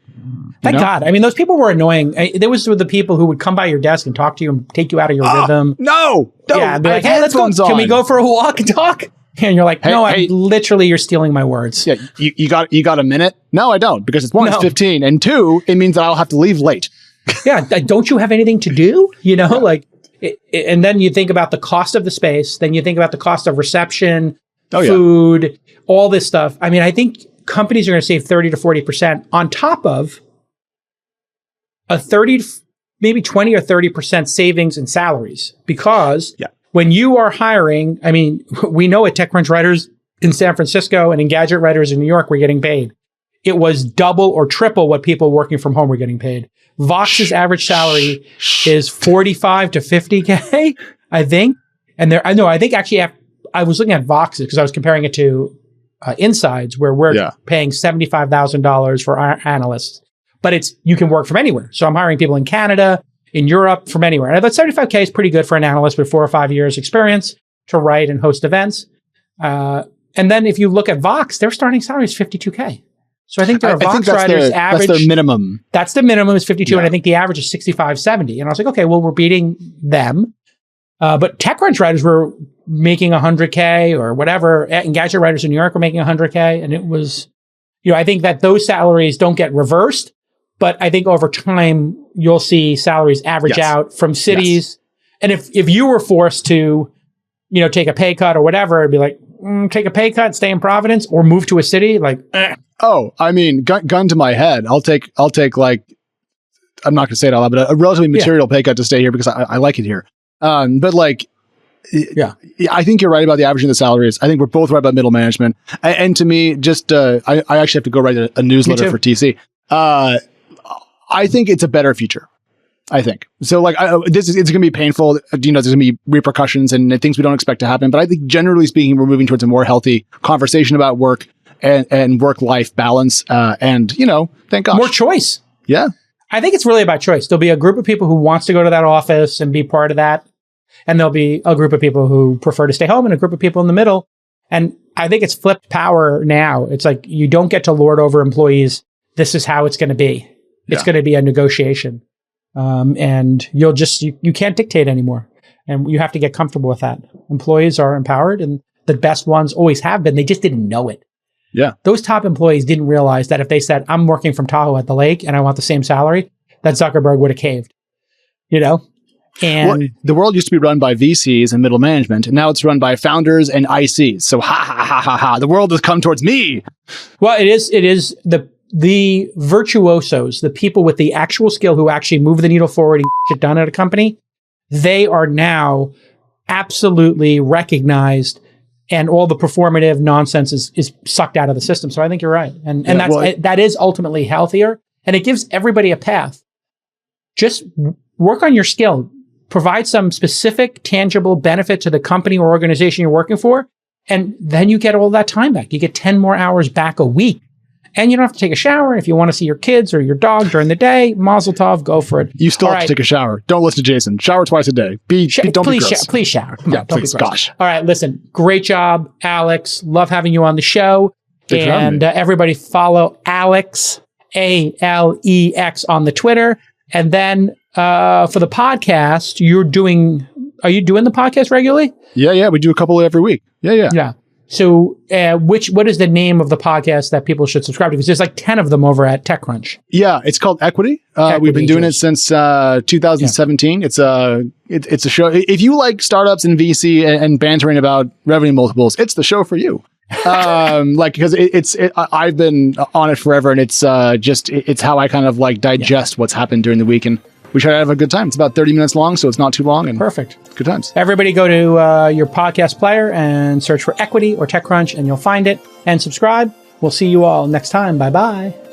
Thank God. I mean, those people were annoying. There was the people who would come by your desk and talk to you and take you out of your rhythm. No. Yeah. Be like, hey, let's go. Can we go for a walk and talk? And you're like, literally, you're stealing my words. Yeah. You got a minute? No, I don't. Because it's 15. And 2, it means that I'll have to leave late. Yeah. Don't you have anything to do? And then you think about the cost of the space. Then you think about the cost of reception, food, all this stuff. I mean, I think companies are going to save 30 to 40% on top of a 30, maybe 20 or 30% savings in salaries. Because when you are hiring, I mean, we know at TechCrunch writers in San Francisco and Engadget writers in New York were getting paid. It was double or triple what people working from home were getting paid. Vox's average salary is 45 to 50K, I think. And I think actually I was looking at Vox's because I was comparing it to Insides, where we're paying $75,000 for our analysts. But you can work from anywhere. So I'm hiring people in Canada, in Europe, from anywhere. And I thought 75K is pretty good for an analyst with 4 or 5 years experience to write and host events. And then if you look at Vox, their starting salary is 52K. So I think there are Vox writers average. That's their minimum. That's the minimum is 52. And I think the average is 65, 70. And I was like, okay, well, we're beating them. But TechCrunch writers were making 100K or whatever. Engadget writers in New York were making 100K. And it was, I think that those salaries don't get reversed. But I think over time, you'll see salaries average out from cities. And if you were forced to, take a pay cut or whatever, it'd be like, take a pay cut, stay in Providence, or move to a city. Like, Oh, I mean, gun to my head. I'll take like, I'm not going to say it out loud, but a relatively material pay cut to stay here because I like it here. But like, I think you're right about the averaging of the salaries. I think we're both right about middle management. And to me, just I actually have to go write a newsletter for TC. I think it's a better feature. I think so. Like, it's going to be painful. There's going to be repercussions and things we don't expect to happen. But I think generally speaking, we're moving towards a more healthy conversation about work and work-life balance. And thank gosh, more choice. Yeah, I think it's really about choice. There'll be a group of people who wants to go to that office and be part of that, and there'll be a group of people who prefer to stay home, and a group of people in the middle. And I think it's flipped power now. It's like you don't get to lord over employees. This is how it's going to be. It's going to be a negotiation. And you can't dictate anymore. And you have to get comfortable with that. Employees are empowered, and the best ones always have been. They just didn't know it. Yeah. Those top employees didn't realize that if they said, I'm working from Tahoe at the lake and I want the same salary, that Zuckerberg would have caved. And the world used to be run by VCs and middle management, and now it's run by founders and ICs. So the world has come towards me. Well, it is the virtuosos, the people with the actual skill who actually move the needle forward and get done at a company, they are now absolutely recognized, and all the performative nonsense is sucked out of the system. So I think you're right. And that is ultimately healthier, and it gives everybody a path. Just work on your skill, provide some specific, tangible benefit to the company or organization you're working for, and then you get all that time back. You get 10 more hours back a week. And you don't have to take a shower. If you want to see your kids or your dog during the day, mazel tov, go for it. You still have to take a shower. Don't listen to Jason. Shower twice a day. Don't be gross. Please shower. Come on, please. Gosh. All right, listen. Great job, Alex. Love having you on the show. And everybody follow Alex, ALEX, on the Twitter. And then for the podcast, are you doing the podcast regularly? Yeah. We do a couple every week. Yeah. So, what is the name of the podcast that people should subscribe to? Because there's like 10 of them over at TechCrunch. Yeah, it's called Equity. We've been doing it since 2017. Yeah. It's a show. If you like startups and VC and bantering about revenue multiples, it's the show for you. Because I've been on it forever, and it's how I kind of like digest what's happened during the week, and we try to have a good time. It's about 30 minutes long, so it's not too long. And perfect. Good times. Everybody go to your podcast player and search for Equity or TechCrunch, and you'll find it. And subscribe. We'll see you all next time. Bye-bye.